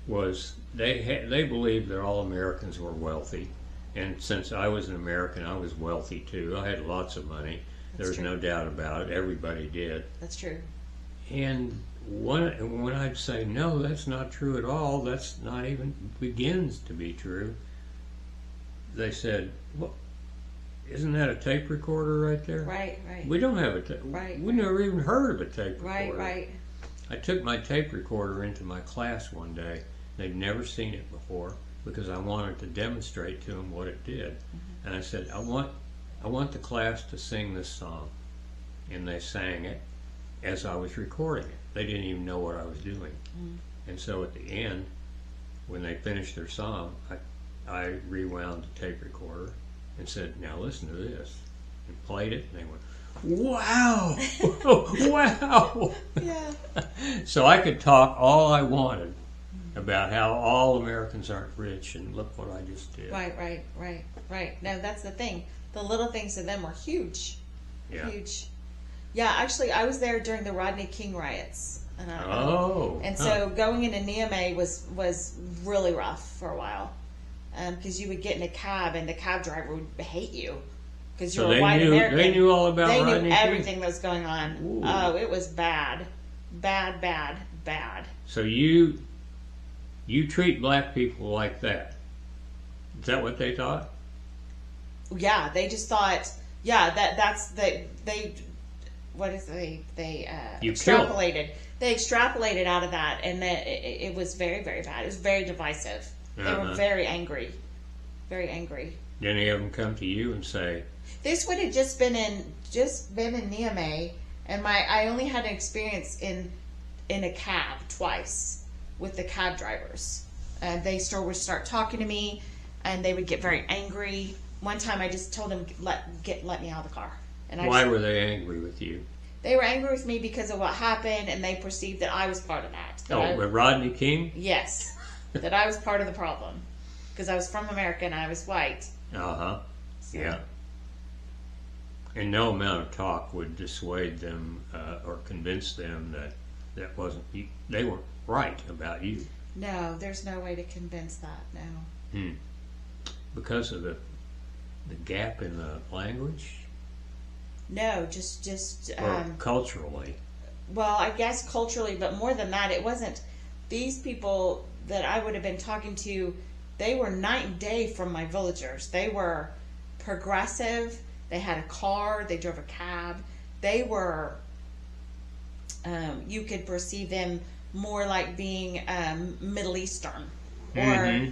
Speaker 1: was they believed that all Americans were wealthy. And since I was an American, I was wealthy too. I had lots of money. There's no doubt about it. Everybody did.
Speaker 2: That's true.
Speaker 1: And when I'd say, no, that's not true at all, that's not even begins to be true, they said, well, isn't that a tape recorder right there?
Speaker 2: Right.
Speaker 1: We don't have a tape. We never even heard of a tape recorder.
Speaker 2: Right.
Speaker 1: I took my tape recorder into my class one day. They'd never seen it before because I wanted to demonstrate to them what it did. And I said, I want the class to sing this song. And they sang it as I was recording it. They didn't even know what I was doing. And so at the end, when they finished their song, I rewound the tape recorder and said, now listen to this. And played it, and they went, wow! Wow!
Speaker 2: Yeah.
Speaker 1: So I could talk all I wanted about how all Americans aren't rich, and look what I just did.
Speaker 2: Right. No, that's the thing. The little things to them were huge.
Speaker 1: Yeah.
Speaker 2: Huge. Yeah, actually, I was there during the Rodney King riots. And so going into Niamey was really rough for a while. Because you would get in a cab, and the cab driver would hate you. Because you're a white American.
Speaker 1: They knew all about Rodney King?
Speaker 2: They knew everything that was going on.
Speaker 1: Ooh.
Speaker 2: Oh, it was bad. Bad.
Speaker 1: So you treat black people like that. Is that what they thought?
Speaker 2: Yeah, they just thought, they extrapolated. They extrapolated out of that, and that it was very, very bad. It was very divisive. They were very angry. Very angry.
Speaker 1: Did any of them come to you and say...
Speaker 2: This would have just been in Niamey, and I only had an experience in a cab twice with the cab drivers. They would start talking to me, and they would get very angry. One time I just told them, let me out of the car. And
Speaker 1: Why were they angry with you?
Speaker 2: They were angry with me because of what happened, and they perceived that I was part of that.
Speaker 1: With Rodney King?
Speaker 2: Yes. That I was part of the problem. because I was from America and I was white.
Speaker 1: Uh-huh.
Speaker 2: So.
Speaker 1: Yeah. And no amount of talk would dissuade them or convince them that wasn't you. They weren't right about you.
Speaker 2: No, there's no way to convince that. No.
Speaker 1: Because of the gap in the language.
Speaker 2: No, just
Speaker 1: Or culturally.
Speaker 2: Well, I guess culturally, but more than that, it wasn't. These people that I would have been talking to, they were night and day from my villagers. They were progressive. They had a car. They drove a cab. They were, you could perceive them more like being Middle Eastern or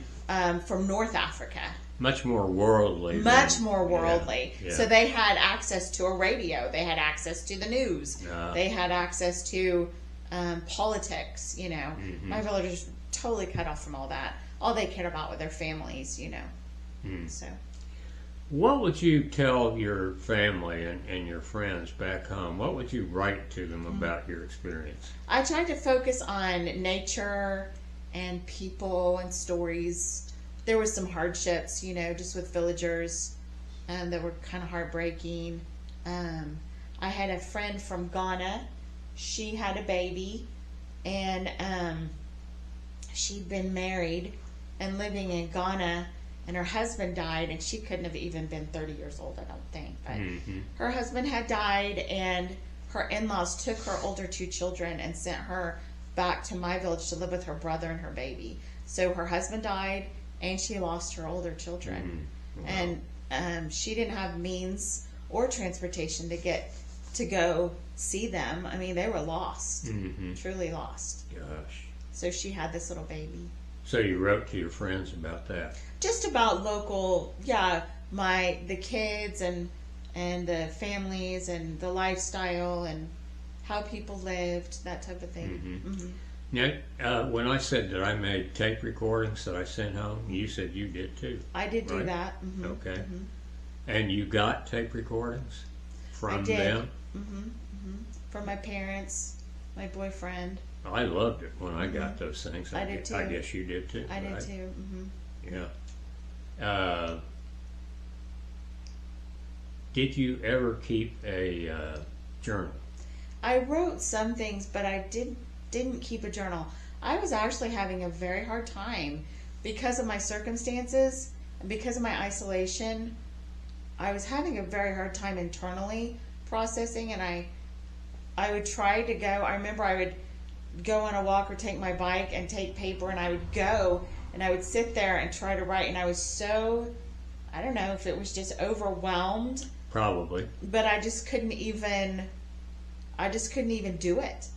Speaker 2: from North Africa.
Speaker 1: Much more worldly.
Speaker 2: Much more worldly.
Speaker 1: Yeah.
Speaker 2: So they had access to a radio. They had access to the news. They had access to politics, you know. My villagers totally cut off from all that. All they cared about were their families, you know. So,
Speaker 1: what would you tell your family and your friends back home? What would you write to them about your experience?
Speaker 2: I tried to focus on nature and people and stories. There were some hardships, you know, just with villagers that were kind of heartbreaking. I had a friend from Ghana. She had a baby, and she'd been married and living in Ghana, and her husband died, and she couldn't have even been 30 years old, I don't think. But her husband had died, and her in-laws took her older 2 children and sent her back to my village to live with her brother and her baby. So her husband died, and she lost her older children.
Speaker 1: Wow.
Speaker 2: And she didn't have means or transportation to get to go see them. I mean, they were lost, truly lost.
Speaker 1: Gosh.
Speaker 2: So she had this little baby.
Speaker 1: So you wrote to your friends about that?
Speaker 2: Just about local, the kids and the families and the lifestyle and how people lived, that type of thing.
Speaker 1: Now, when I said that I made tape recordings that I sent home, you said you did too.
Speaker 2: I did do
Speaker 1: right?
Speaker 2: that.
Speaker 1: Okay. And you got tape recordings from
Speaker 2: I did.
Speaker 1: them?
Speaker 2: From my parents, my boyfriend.
Speaker 1: I loved it when I got those things.
Speaker 2: I did too.
Speaker 1: I guess you did too.
Speaker 2: I did
Speaker 1: right?
Speaker 2: too.
Speaker 1: Yeah. Did you ever keep a journal?
Speaker 2: I wrote some things, but I didn't keep a journal. I was actually having a very hard time because of my circumstances and because of my isolation. I was having a very hard time internally processing, and I would try to go. I remember I would go on a walk or take my bike and take paper, and I would go and I would sit there and try to write, and I was so, I don't know if it was just overwhelmed.
Speaker 1: Probably.
Speaker 2: But I just couldn't even do it.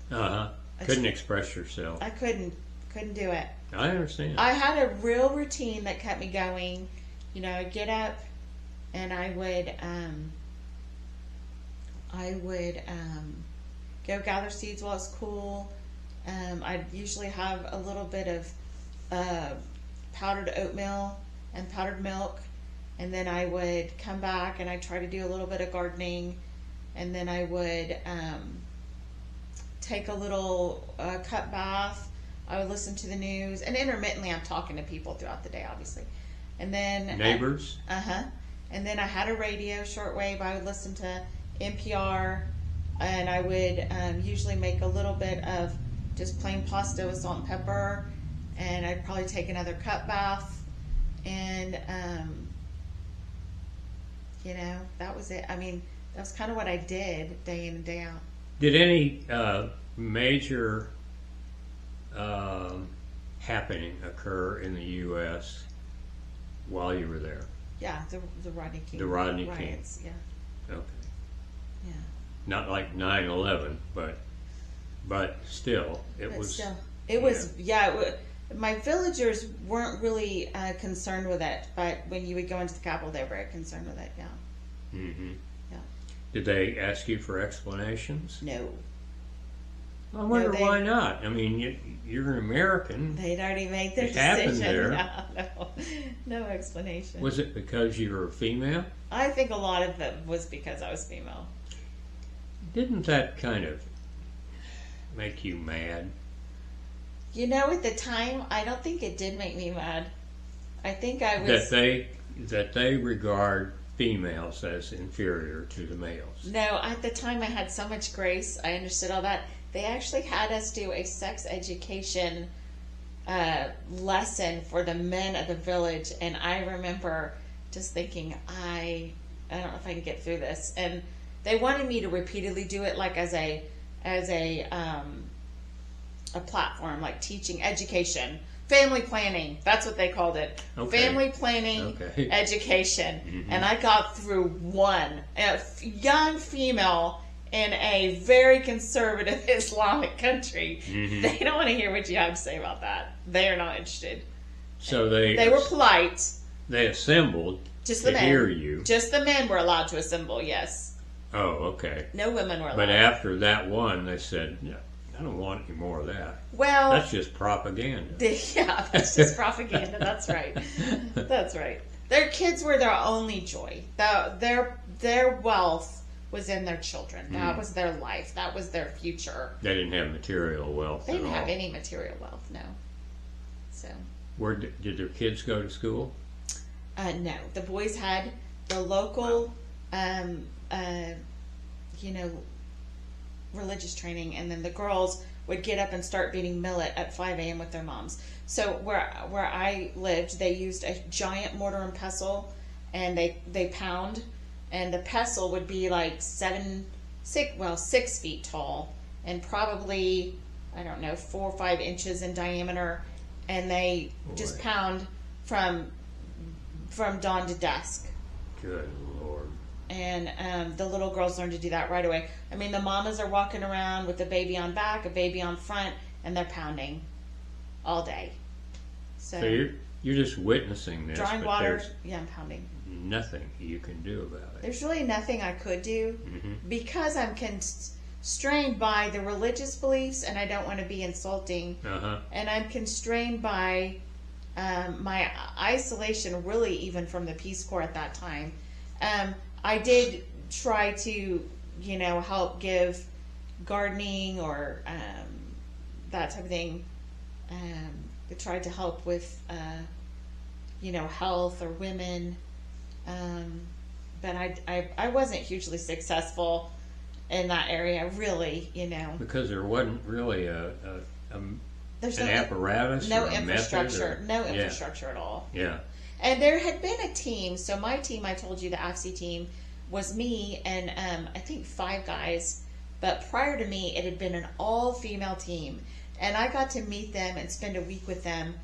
Speaker 1: Couldn't express yourself.
Speaker 2: I couldn't do it.
Speaker 1: I understand.
Speaker 2: I had a real routine that kept me going. You know, I'd get up and I would go gather seeds while it's cool. I'd usually have a little bit of powdered oatmeal and powdered milk, and then I would come back and I'd try to do a little bit of gardening, and then I would take a little cut bath. I would listen to the news, and intermittently I'm talking to people throughout the day, obviously. And then
Speaker 1: neighbors.
Speaker 2: And then I had a radio shortwave. I would listen to NPR, and I would usually make a little bit of just plain pasta with salt and pepper, and I'd probably take another cut bath, and you know, that was it. I mean, that was kind of what I did day in and day out.
Speaker 1: Did any major happening occur in the U.S. while you were there?
Speaker 2: Yeah, the Rodney King.
Speaker 1: The Rodney
Speaker 2: riots,
Speaker 1: King.
Speaker 2: Yeah.
Speaker 1: Okay.
Speaker 2: Yeah.
Speaker 1: Not like 9/11, but still, it was.
Speaker 2: My villagers weren't really concerned with it, but when you would go into the Capitol, they were very concerned with it. Yeah. Yeah.
Speaker 1: Did they ask you for explanations?
Speaker 2: No.
Speaker 1: I wonder why not. I mean, you're an American.
Speaker 2: They'd already made their
Speaker 1: decision. Happened there.
Speaker 2: No explanation.
Speaker 1: Was it because you were a female?
Speaker 2: I think a lot of it was because I was female.
Speaker 1: Didn't that kind of make you mad?
Speaker 2: You know, at the time, I don't think it did make me mad. I think I was...
Speaker 1: That they regard females as inferior to the males.
Speaker 2: No, at the time I had so much grace. I understood all that. They actually had us do a sex education lesson for the men of the village, and I remember just thinking, I don't know if I can get through this. And they wanted me to repeatedly do it, like as a platform, like teaching education, family planning. That's what they called it.
Speaker 1: Okay.
Speaker 2: Family planning, education. Mm-hmm. And I got through one. A young female in a very conservative Islamic country. Mm-hmm. They don't want to hear what you have to say about that. They are not interested.
Speaker 1: So they
Speaker 2: were polite.
Speaker 1: They assembled
Speaker 2: just the
Speaker 1: to
Speaker 2: men.
Speaker 1: hear you.
Speaker 2: Just the men were allowed to assemble, yes.
Speaker 1: Oh, okay.
Speaker 2: No women were allowed.
Speaker 1: But after that one, they said, no, I don't want any more of that.
Speaker 2: Well,
Speaker 1: that's just propaganda.
Speaker 2: Yeah, that's just propaganda. That's right. That's right. Their kids were their only joy. Their wealth was in their children. That was their life. That was their future.
Speaker 1: They didn't have material wealth.
Speaker 2: They didn't have any material wealth. No. So.
Speaker 1: Where did their kids go to school?
Speaker 2: No, the boys had the local, religious training, and then the girls would get up and start beating millet at 5 a.m. with their moms. So where I lived, they used a giant mortar and pestle, and they pound, and the pestle would be like 6 feet tall, and probably, I don't know, 4 or 5 inches in diameter, and they just pound from dawn to dusk.
Speaker 1: Good Lord.
Speaker 2: And the little girls learn to do that right away. I mean, the mamas are walking around with a baby on back, a baby on front, and they're pounding all day. So
Speaker 1: you're just witnessing this.
Speaker 2: Drawing water, I'm pounding.
Speaker 1: Nothing you can do about it.
Speaker 2: There's really nothing I could do because I'm constrained by the religious beliefs, and I don't want to be insulting. And I'm constrained by my isolation, really, even from the Peace Corps at that time. I did try to, help give gardening or that type of thing. I tried to help with, health or women. But I wasn't hugely successful in that area, really,
Speaker 1: Because there wasn't really an apparatus,
Speaker 2: no
Speaker 1: or a
Speaker 2: infrastructure,
Speaker 1: method,
Speaker 2: no infrastructure at all.
Speaker 1: Yeah.
Speaker 2: And there had been a team. So my team, I told you, the AFC team, was me and I think 5 guys. But prior to me, it had been an all-female team. And I got to meet them and spend a week with them.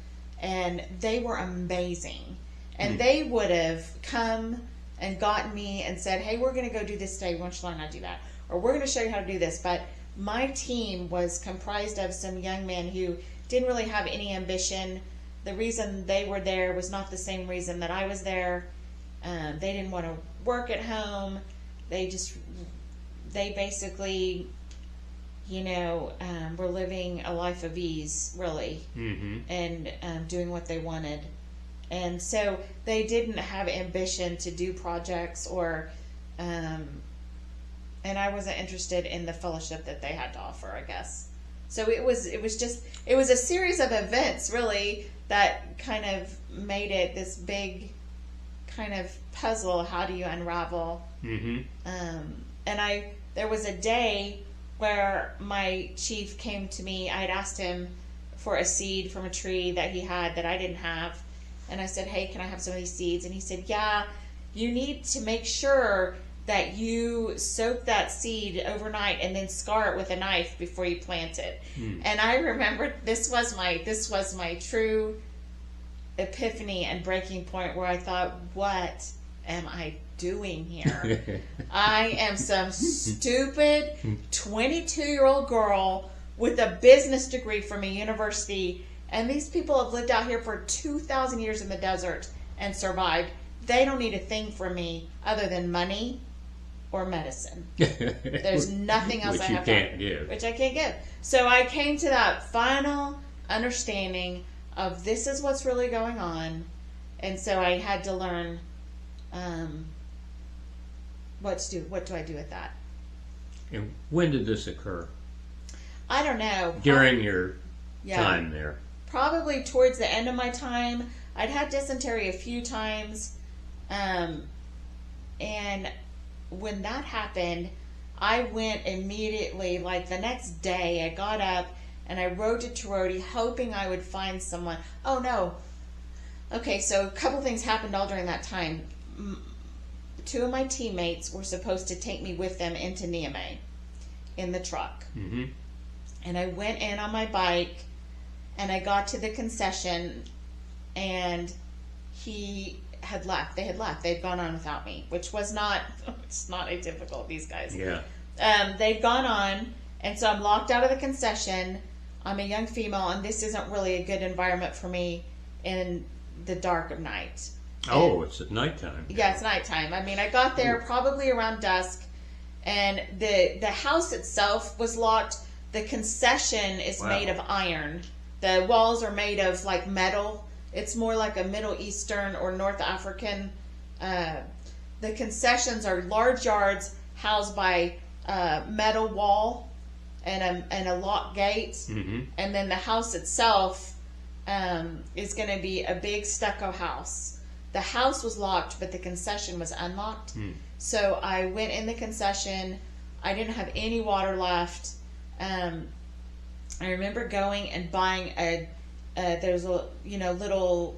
Speaker 2: And they were amazing. And they would have come and gotten me and said, hey, we're going to go do this today. We want you to learn how to do that. Or we're going to show you how to do this. But my team was comprised of some young men who didn't really have any ambition. The reason they were there was not the same reason that I was there. They didn't want to work at home. They basically, were living a life of ease, really, and doing what they wanted. And so they didn't have ambition to do projects or, and I wasn't interested in the fellowship that they had to offer, I guess. So it was a series of events, really, that kind of made it this big kind of puzzle. How do you unravel? And there was a day where my chief came to me. I had asked him for a seed from a tree that he had that I didn't have. And I said, hey, can I have some of these seeds? And he said, yeah, you need to make sure that you soak that seed overnight and then scar it with a knife before you plant it. And I remember this was my true epiphany and breaking point where I thought, what am I doing here? I am some stupid 22-year-old girl with a business degree from a university, and these people have lived out here for 2,000 years in the desert and survived. They don't need a thing from me other than money or medicine. There's nothing else I have which I can't give. So I came to that final understanding of this is what's really going on, and so I had to learn what to do. What do I do with that?
Speaker 1: And when did this occur?
Speaker 2: I don't know.
Speaker 1: During your time there?
Speaker 2: Probably towards the end of my time. I'd had dysentery a few times, and when that happened, I went immediately, like the next day, I got up and I rode to Torodi hoping I would find someone. Oh no. Okay, so a couple things happened all during that time. Two of my teammates were supposed to take me with them into Niamey in the truck.
Speaker 1: Mm-hmm.
Speaker 2: And I went in on my bike and I got to the concession and he had left. They had left. They'd gone on without me, which was not, it's not atypical, these guys.
Speaker 1: Yeah.
Speaker 2: They'd gone on, and so I'm locked out of the concession. I'm a young female, and this isn't really a good environment for me in the dark of night.
Speaker 1: Oh, it's at nighttime.
Speaker 2: Yeah, it's nighttime. I mean, I got there probably around dusk, and the house itself was locked. The concession is made of iron. The walls are made of like metal. It's more like a Middle Eastern or North African. The concessions are large yards housed by a metal wall and a locked gate.
Speaker 1: Mm-hmm.
Speaker 2: And then the house itself is going to be a big stucco house. The house was locked, but the concession was unlocked.
Speaker 1: Mm.
Speaker 2: So I went in the concession. I didn't have any water left. I remember going and buying there's a little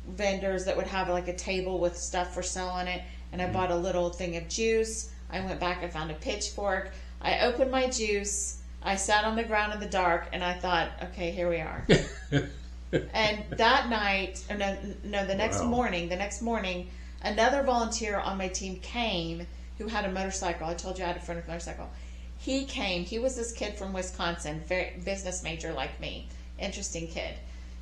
Speaker 2: vendors that would have like a table with stuff for sale on it, and I bought a little thing of juice. I went back and found a pitchfork. I opened my juice. I sat on the ground in the dark, and I thought, okay, here we are. And that night, the next morning, another volunteer on my team came who had a motorcycle. I told you I had a friend with a motorcycle. He came. He was this kid from Wisconsin, very business major like me. Interesting kid.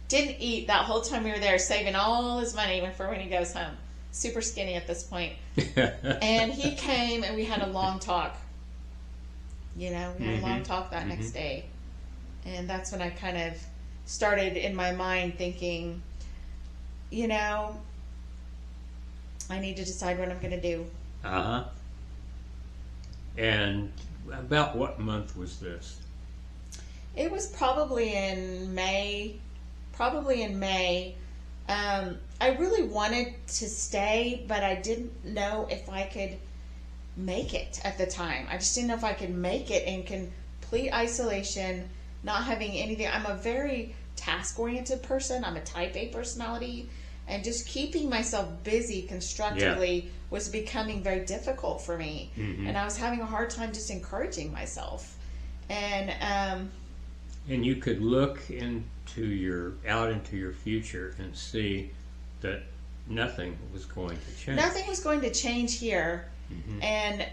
Speaker 2: Didn't eat that whole time we were there, saving all his money for when he goes home. Super skinny at this point. And he came and we had a long talk. We had a long talk that next day. And that's when I kind of started in my mind thinking, I need to decide what I'm going to do.
Speaker 1: Uh-huh. And about what month was this?
Speaker 2: It was probably in May. I really wanted to stay, but I didn't know if I could make it at the time. I just didn't know if I could make it in complete isolation, not having anything. I'm a very task-oriented person. I'm a type A personality, and just keeping myself busy constructively was becoming very difficult for me. Mm-hmm. And I was having a hard time just encouraging myself. And
Speaker 1: you could look out into your future and see that nothing was going to change.
Speaker 2: Nothing was going to change here. Mm-hmm. And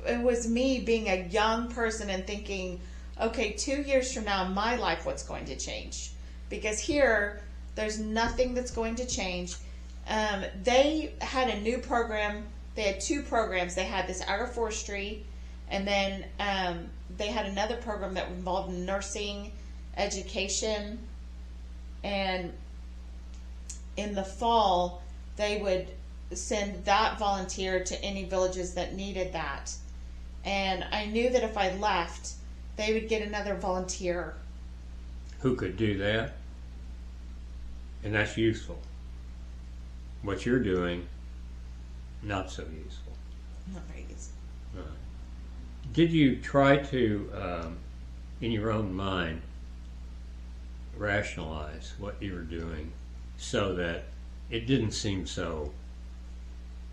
Speaker 2: it was me being a young person and thinking, okay, 2 years from now, my life, what's going to change? Because here, there's nothing that's going to change. They had a new program. They had two programs. They had this agroforestry, and then they had another program that involved nursing, education, and in the fall, they would send that volunteer to any villages that needed that. And I knew that if I left, they would get another volunteer.
Speaker 1: Who could do that? And that's useful. What you're doing, not so useful.
Speaker 2: Not very useful.
Speaker 1: Did you try to, in your own mind, rationalize what you were doing so that it didn't seem so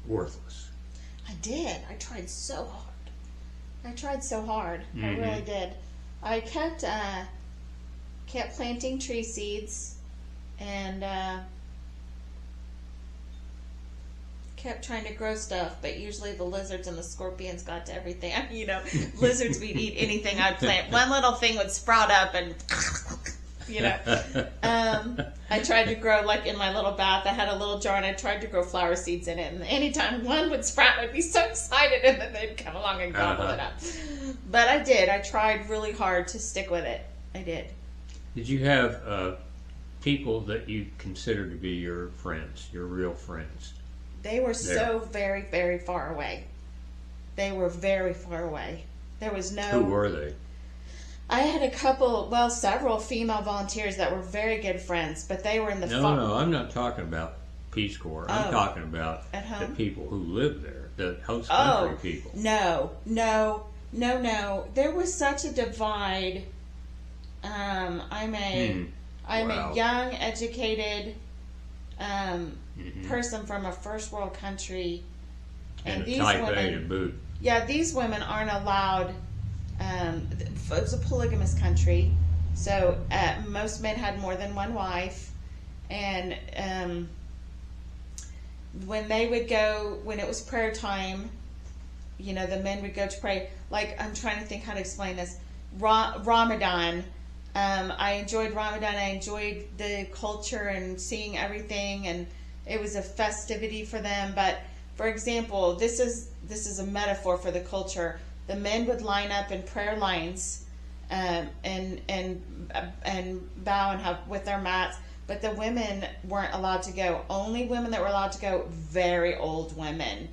Speaker 1: worthless?
Speaker 2: I did. I tried so hard.
Speaker 1: Mm-hmm.
Speaker 2: I really did. I kept planting tree seeds and kept trying to grow stuff, but usually the lizards and the scorpions got to everything. Lizards would eat anything I'd plant. One little thing would sprout up and I tried to grow, like in my little bath, I had a little jar and I tried to grow flower seeds in it, and anytime one would sprout, I'd be so excited, and then they'd come along and gobble it up. But I did. I tried really hard to stick with it. I did.
Speaker 1: Did you have people that you consider to be your friends, your real friends?
Speaker 2: They were so very, very far away. They were very far away. There was no...
Speaker 1: Who were they?
Speaker 2: I had several female volunteers that were very good friends, but they were in the
Speaker 1: No, I'm not talking about Peace Corps. I'm talking about
Speaker 2: at
Speaker 1: the
Speaker 2: home.
Speaker 1: people who live there, the host country people.
Speaker 2: No. There was such a divide. I'm a young, educated person from a first world country,
Speaker 1: and a type A to boot.
Speaker 2: Yeah, these women aren't allowed. It's a polygamous country, so most men had more than one wife, and when it was prayer time, the men would go to pray. Like, I'm trying to think how to explain this. Ramadan. I enjoyed Ramadan. I enjoyed the culture and seeing everything, and it was a festivity for them. But for example, this is a metaphor for the culture. The men would line up in prayer lines, and bow and have with their mats. But the women weren't allowed to go. Only women that were allowed to go, very old women.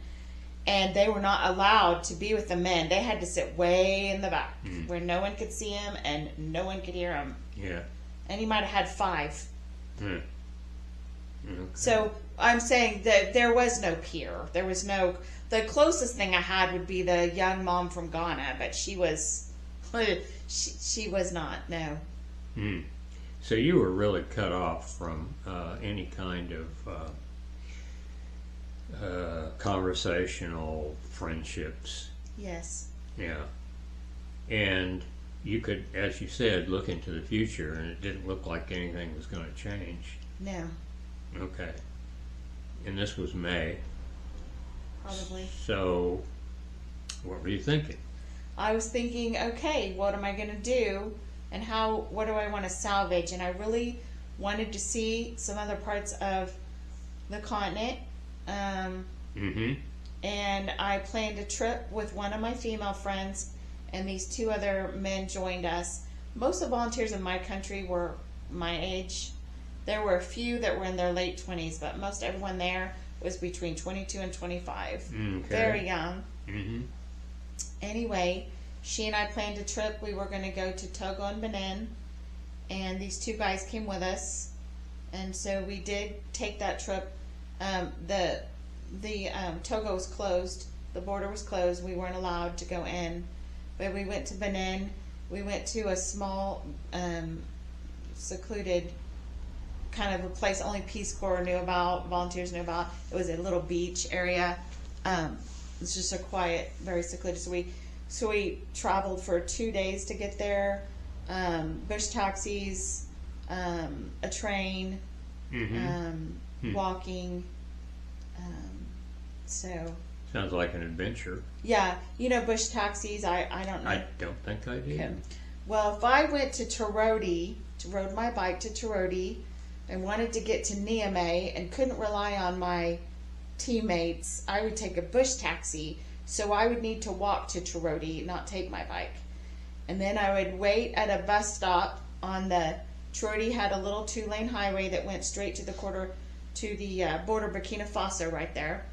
Speaker 2: And they were not allowed to be with the men. They had to sit way in the back where no one could see them and no one could hear them.
Speaker 1: Yeah.
Speaker 2: And he might have had 5.
Speaker 1: Okay.
Speaker 2: So I'm saying that there was no peer. There was no... The closest thing I had would be the young mom from Ghana, but she was... She was not, no.
Speaker 1: So you were really cut off from any kind of conversational friendships.
Speaker 2: Yes.
Speaker 1: Yeah. And you could, as you said, look into the future, and it didn't look like anything was going to change.
Speaker 2: No.
Speaker 1: Okay. And this was May.
Speaker 2: Probably.
Speaker 1: So, what were you thinking?
Speaker 2: I was thinking, okay, what am I going to do? And what do I want to salvage? And I really wanted to see some other parts of the continent. And I planned a trip with one of my female friends, and these 2 other men joined us. Most of the volunteers in my country were my age. There were a few that were in their late 20s, but most everyone there was between 22 and 25.
Speaker 1: Okay.
Speaker 2: Very young. Anyway, she and I planned a trip. We were going to go to Togo and Benin, and these 2 guys came with us, and so we did take that trip. The Togo was closed. The border was closed. We weren't allowed to go in, but we went to Benin. We went to a small, secluded kind of a place only Peace Corps knew about, volunteers knew about. It was a little beach area. It's just a quiet, very secluded. So we traveled for 2 days to get there. Bush taxis, a train, walking. So
Speaker 1: sounds like an adventure.
Speaker 2: Yeah, bush taxis. I don't know.
Speaker 1: I don't think I did.
Speaker 2: Okay. Well, if I went to Torodi, rode my bike to Torodi, and wanted to get to Niamey and couldn't rely on my teammates, I would take a bush taxi. So I would need to walk to Torodi, not take my bike. And then I would wait at a bus stop on the... Torodi had a little 2-lane highway that went straight to the border Burkina Faso right there.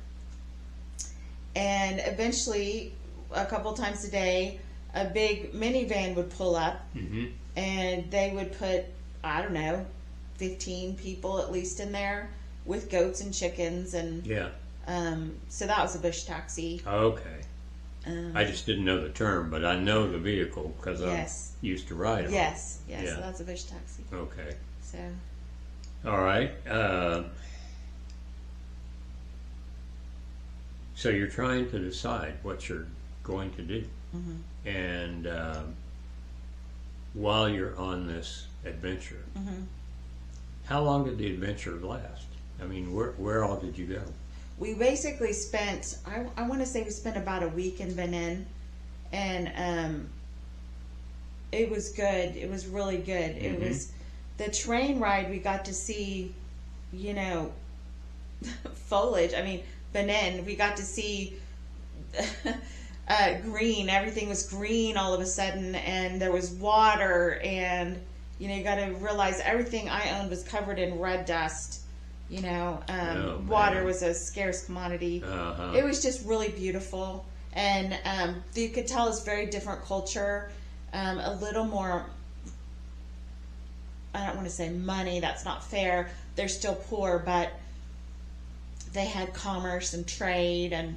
Speaker 2: And eventually, a couple times a day, a big minivan would pull up, and they would put, I don't know, 15 people at least in there with goats and chickens, and so that was a bush taxi.
Speaker 1: Okay. I just didn't know the term, but I know the vehicle because I used to ride them.
Speaker 2: Yes, so that's a bush taxi.
Speaker 1: Okay.
Speaker 2: So.
Speaker 1: All right. So you're trying to decide what you're going to do, and while you're on this adventure, how long did the adventure last? I mean, where all did you go?
Speaker 2: We basically spent, I want to say we spent about a week in Benin, and it was good. It was really good. It was the train ride. We got to see, foliage. I mean, Benin, we got to see green. Everything was green all of a sudden, and there was water, and you got to realize everything I owned was covered in red dust. Water was a scarce commodity. It was just really beautiful, and you could tell it's very different culture. a little more, I don't want to say money, that's not fair. They're still poor, but they had commerce and trade and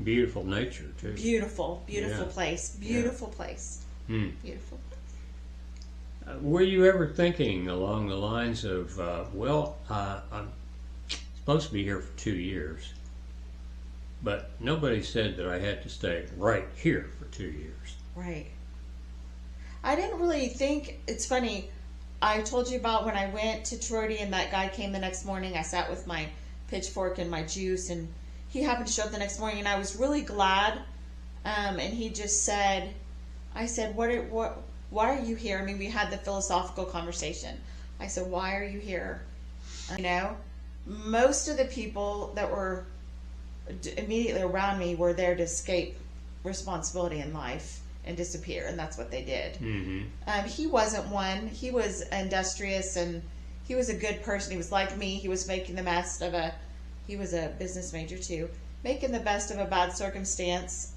Speaker 1: beautiful nature too.
Speaker 2: Beautiful
Speaker 1: Yeah.
Speaker 2: place. Beautiful place.
Speaker 1: Hmm.
Speaker 2: Beautiful.
Speaker 1: Were you ever thinking along the lines of, I'm supposed to be here for 2 years, but nobody said that I had to stay right here for 2 years.
Speaker 2: Right. I didn't really think, it's funny, I told you about when I went to Troy and that guy came the next morning. I sat with my pitchfork and my juice, and he happened to show up the next morning, and I was really glad. And he just said, I said, why are you here? I mean, we had the philosophical conversation. I said, why are you here? You know, most of the people that were immediately around me were there to escape responsibility in life and disappear, and that's what they did.
Speaker 1: Mm-hmm.
Speaker 2: He wasn't one. He was industrious, and he was a good person. He was like me. He was making the best of he was a business major too, making the best of a bad circumstance.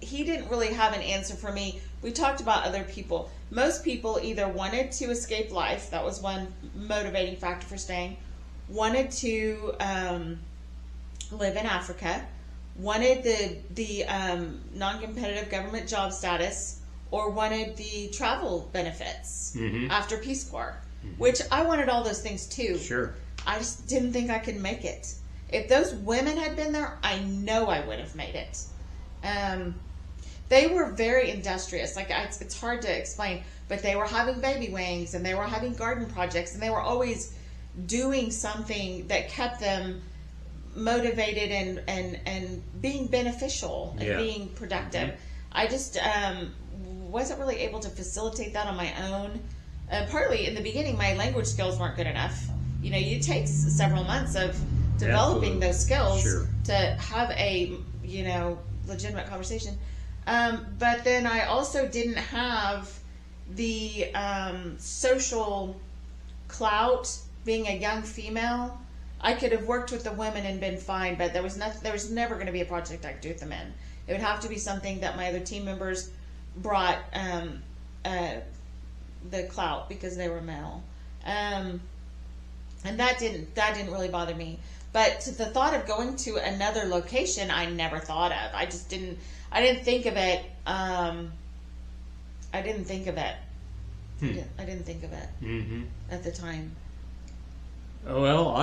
Speaker 2: He didn't really have an answer for me. We talked about other people. Most people either wanted to escape life, that was one motivating factor for staying, wanted to live in Africa, wanted the non-competitive government job status, or wanted the travel benefits after Peace Corps, which I wanted all those things too.
Speaker 1: Sure.
Speaker 2: I just didn't think I could make it. If those women had been there, I know I would have made it. They were very industrious. Like, it's hard to explain, but they were having baby wings, and they were having garden projects, and they were always doing something that kept them motivated and being beneficial and being productive. I just wasn't really able to facilitate that on my own. Partly in the beginning, my language skills weren't good enough. You know, you take several months of developing those skills to have a, you know, legitimate conversation. But then I also didn't have the social clout. Being a young female, I could have worked with the women and been fine, but there was never going to be a project I could do with the men. It would have to be something that my other team members brought the clout because they were male, and that didn't really bother me. But the thought of going to another location, I never thought of. I just didn't. I didn't think of it. I didn't think of it. I didn't think of it at the time.
Speaker 1: Well,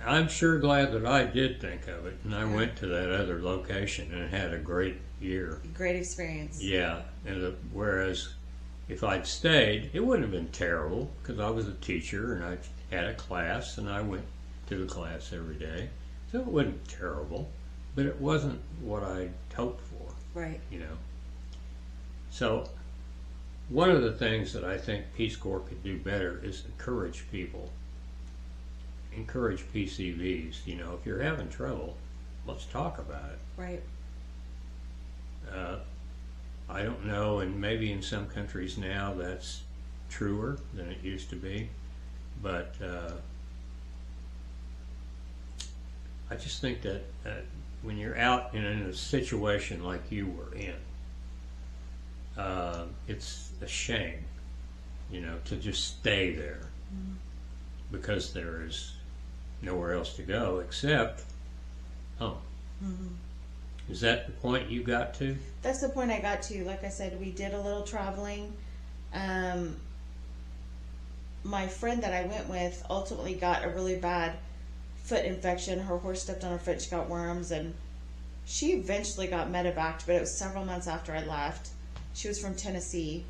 Speaker 1: I'm sure glad that I did think of it, and I went to that other location and had a great year.
Speaker 2: Great experience.
Speaker 1: Yeah, and whereas if I'd stayed, it wouldn't have been terrible because I was a teacher and I had a class and I went to the class every day, so it wasn't terrible, but it wasn't what I hoped for.
Speaker 2: Right.
Speaker 1: You know. So one of the things that I think Peace Corps could do better is encourage people. Encourage PCVs. You know, if you're having trouble, let's talk about it.
Speaker 2: Right.
Speaker 1: I don't know, and maybe in some countries now that's truer than it used to be, but I just think that when you're out in a situation like you were in, it's a shame, you know, to just stay there because there is nowhere else to go except home. Is that the point you got to?
Speaker 2: That's the point I got to. Like I said, we did a little traveling. My friend that I went with ultimately got a really bad foot infection. Her horse stepped on her foot, she got worms, and she eventually got medevaced, but it was several months after I left. She was from Tennessee.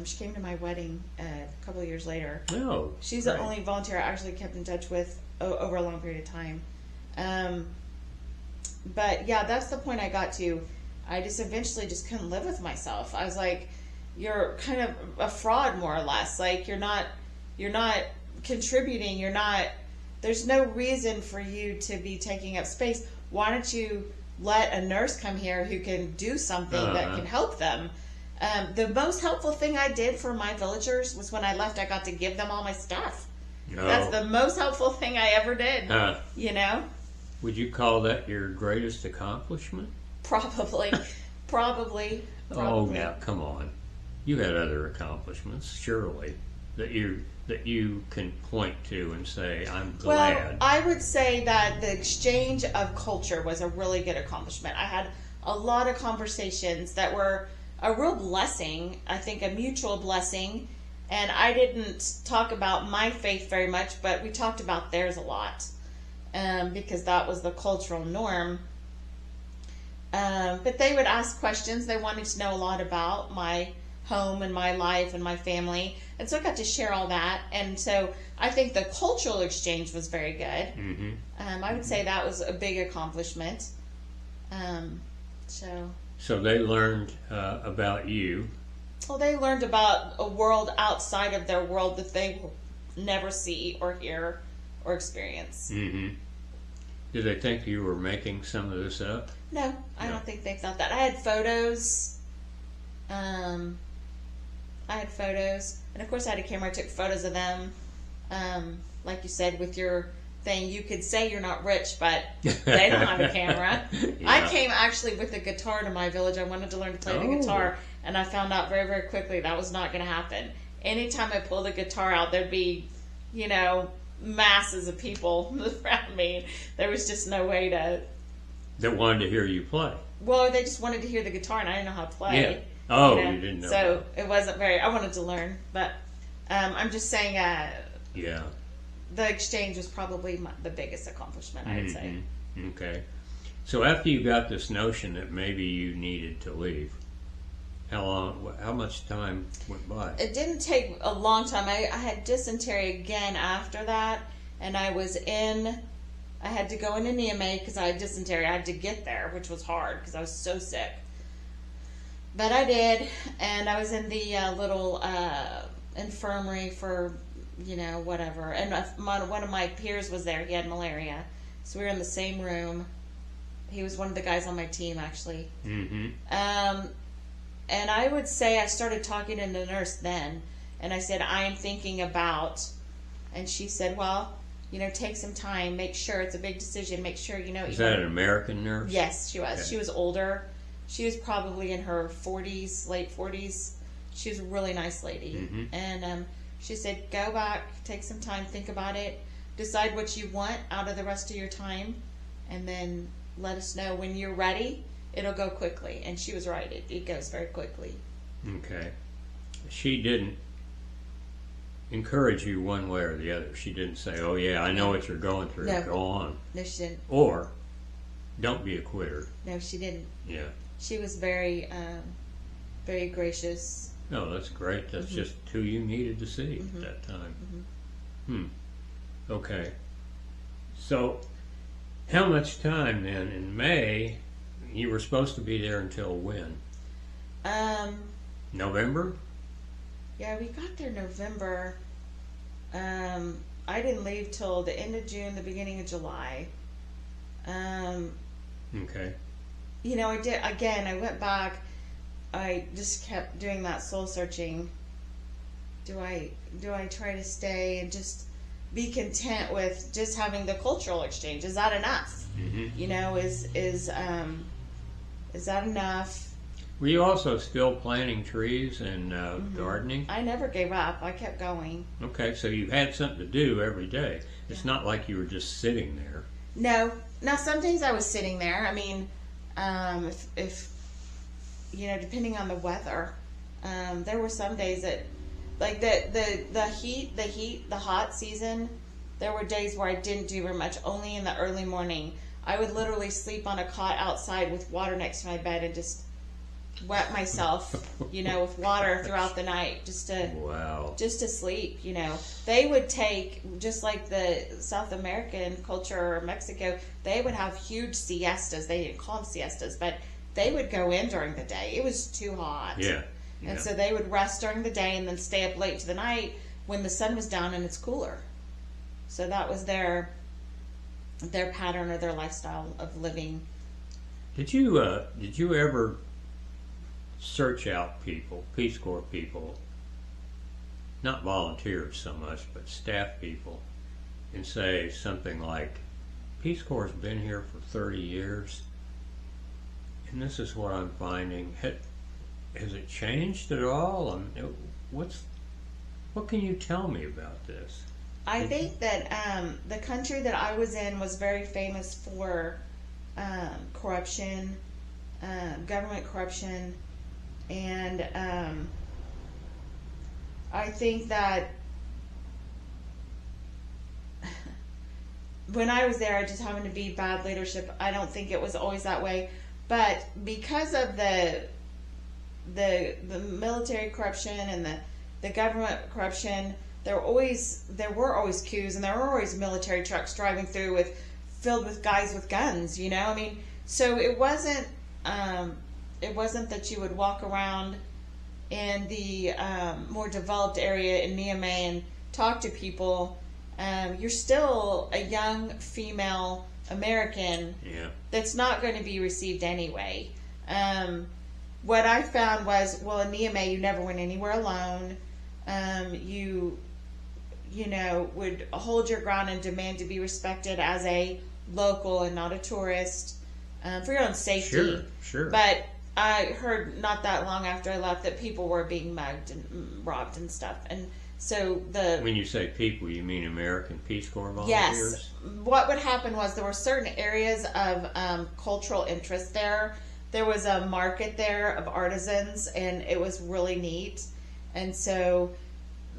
Speaker 2: She came to my wedding a couple of years later.
Speaker 1: Oh,
Speaker 2: she's the only volunteer I actually kept in touch with over a long period of time. But yeah, that's the point I got to. I just eventually just couldn't live with myself. I was like, you're kind of a fraud, more or less. Like, you're not contributing. There's no reason for you to be taking up space. Why don't you let a nurse come here who can do something that can help them? The most helpful thing I did for my villagers was when I left, I got to give them all my stuff. That's the most helpful thing I ever did. You know?
Speaker 1: Would you call that your greatest accomplishment?
Speaker 2: Probably. Probably.
Speaker 1: Oh, now come on. You had other accomplishments, surely, that you can point to and say, "I'm glad."
Speaker 2: Well, I would say that the exchange of culture was a really good accomplishment. I had a lot of conversations that were a real blessing, I think a mutual blessing. And I didn't talk about my faith very much, but we talked about theirs a lot, because that was the cultural norm. But they would ask questions. They wanted to know a lot about my home and my life and my family. And so I got to share all that. And so I think the cultural exchange was very good.
Speaker 1: Mm-hmm.
Speaker 2: I would say that was a big accomplishment.
Speaker 1: So they learned about you.
Speaker 2: Well, they learned about a world outside of their world that they will never see or hear or experience.
Speaker 1: Mm-hmm. Did they think you were making some of this up?
Speaker 2: No, I don't think they thought that. I had photos. And of course I had a camera. I took photos of them. Like you said, with your thing, you could say you're not rich, but they don't have a camera.
Speaker 1: Yeah.
Speaker 2: I came actually with a guitar to my village. I wanted to learn to play the guitar, and I found out very, very quickly that was not going to happen. Anytime I pulled the guitar out, there'd be, masses of people around me. There was just no way to...
Speaker 1: That wanted to hear you play.
Speaker 2: Well, they just wanted to hear the guitar, and I didn't know how to play.
Speaker 1: Yeah. Oh, you didn't know.
Speaker 2: So it wasn't very... I wanted to learn, but I'm just saying...
Speaker 1: yeah.
Speaker 2: The exchange was probably the biggest accomplishment, I would say.
Speaker 1: Okay. So after you got this notion that maybe you needed to leave, how much time went by?
Speaker 2: It didn't take a long time. I had dysentery again after that, and I had to go into Niamey because I had dysentery. I had to get there, which was hard because I was so sick. But I did, and I was in the little infirmary for... whatever. And one of my peers was there. He had malaria. So we were in the same room. He was one of the guys on my team, actually.
Speaker 1: Mm-hmm.
Speaker 2: And I would say I started talking to the nurse then. And I said, I am thinking about... And she said, well, take some time. Make sure it's a big decision. Make sure,
Speaker 1: Is that an American nurse?
Speaker 2: Yes, she was.
Speaker 1: Okay.
Speaker 2: She was older. She was probably in her 40s, late 40s. She was a really nice lady.
Speaker 1: Mm-hmm.
Speaker 2: And... she said, go back, take some time, think about it, decide what you want out of the rest of your time, and then let us know when you're ready. It'll go quickly. And she was right. It goes very quickly.
Speaker 1: Okay. She didn't encourage you one way or the other. She didn't say, oh, yeah, I know what you're going through.
Speaker 2: No.
Speaker 1: Go on.
Speaker 2: No, she didn't.
Speaker 1: Or, don't be a quitter.
Speaker 2: No, she didn't.
Speaker 1: Yeah.
Speaker 2: She was very, very gracious.
Speaker 1: No, that's great. That's just who you needed to see at that time. Mm-hmm. Okay. So, how much time then in May? You were supposed to be there until when? November?
Speaker 2: Yeah, we got there November. I didn't leave till the end of June, the beginning of July.
Speaker 1: Okay.
Speaker 2: I did, again, I went back. I just kept doing that soul searching. Do I try to stay and just be content with just having the cultural exchange? Is that enough?
Speaker 1: Mm-hmm.
Speaker 2: Is that enough?
Speaker 1: Were you also still planting trees and gardening?
Speaker 2: I never gave up. I kept going.
Speaker 1: Okay, so you had something to do every day. It's not like you were just sitting there.
Speaker 2: No. Now, some days I was sitting there. I mean, if depending on the weather, there were some days that, like the hot season, there were days where I didn't do very much, only in the early morning. I would literally sleep on a cot outside with water next to my bed and just wet myself, with water throughout the night just to sleep. They would take, just like the South American culture or Mexico, they would have huge siestas. They didn't call them siestas, but they would go in during the day. It was too hot.
Speaker 1: Yeah.
Speaker 2: And so they would rest during the day and then stay up late to the night when the sun was down and it's cooler. So that was their pattern or their lifestyle of living.
Speaker 1: Did you ever search out people, Peace Corps people, not volunteers so much, but staff people, and say something like, Peace Corps has been here for 30 years, and this is what I'm finding. Has it changed at all? What can you tell me about this?
Speaker 2: I think that the country that I was in was very famous for corruption, government corruption, and I think that when I was there, it just happened to be bad leadership. I don't think it was always that way, but because of the military corruption and the government corruption, there were always coups, and there were always military trucks driving through filled with guys with guns. You know, I mean, so it wasn't that you would walk around in the more developed area in Niamey and talk to people. You're still a young female American that's not going to be received anyway. What I found was, well, in Niamey, you never went anywhere alone. You know, would hold your ground and demand to be respected as a local and not a tourist, for your own safety.
Speaker 1: Sure.
Speaker 2: But I heard not that long after I left that people were being mugged and robbed and stuff. And so
Speaker 1: when you say people, you mean American Peace Corps volunteers?
Speaker 2: Yes. What would happen was there were certain areas of cultural interest there. There was a market there of artisans, and it was really neat. And so,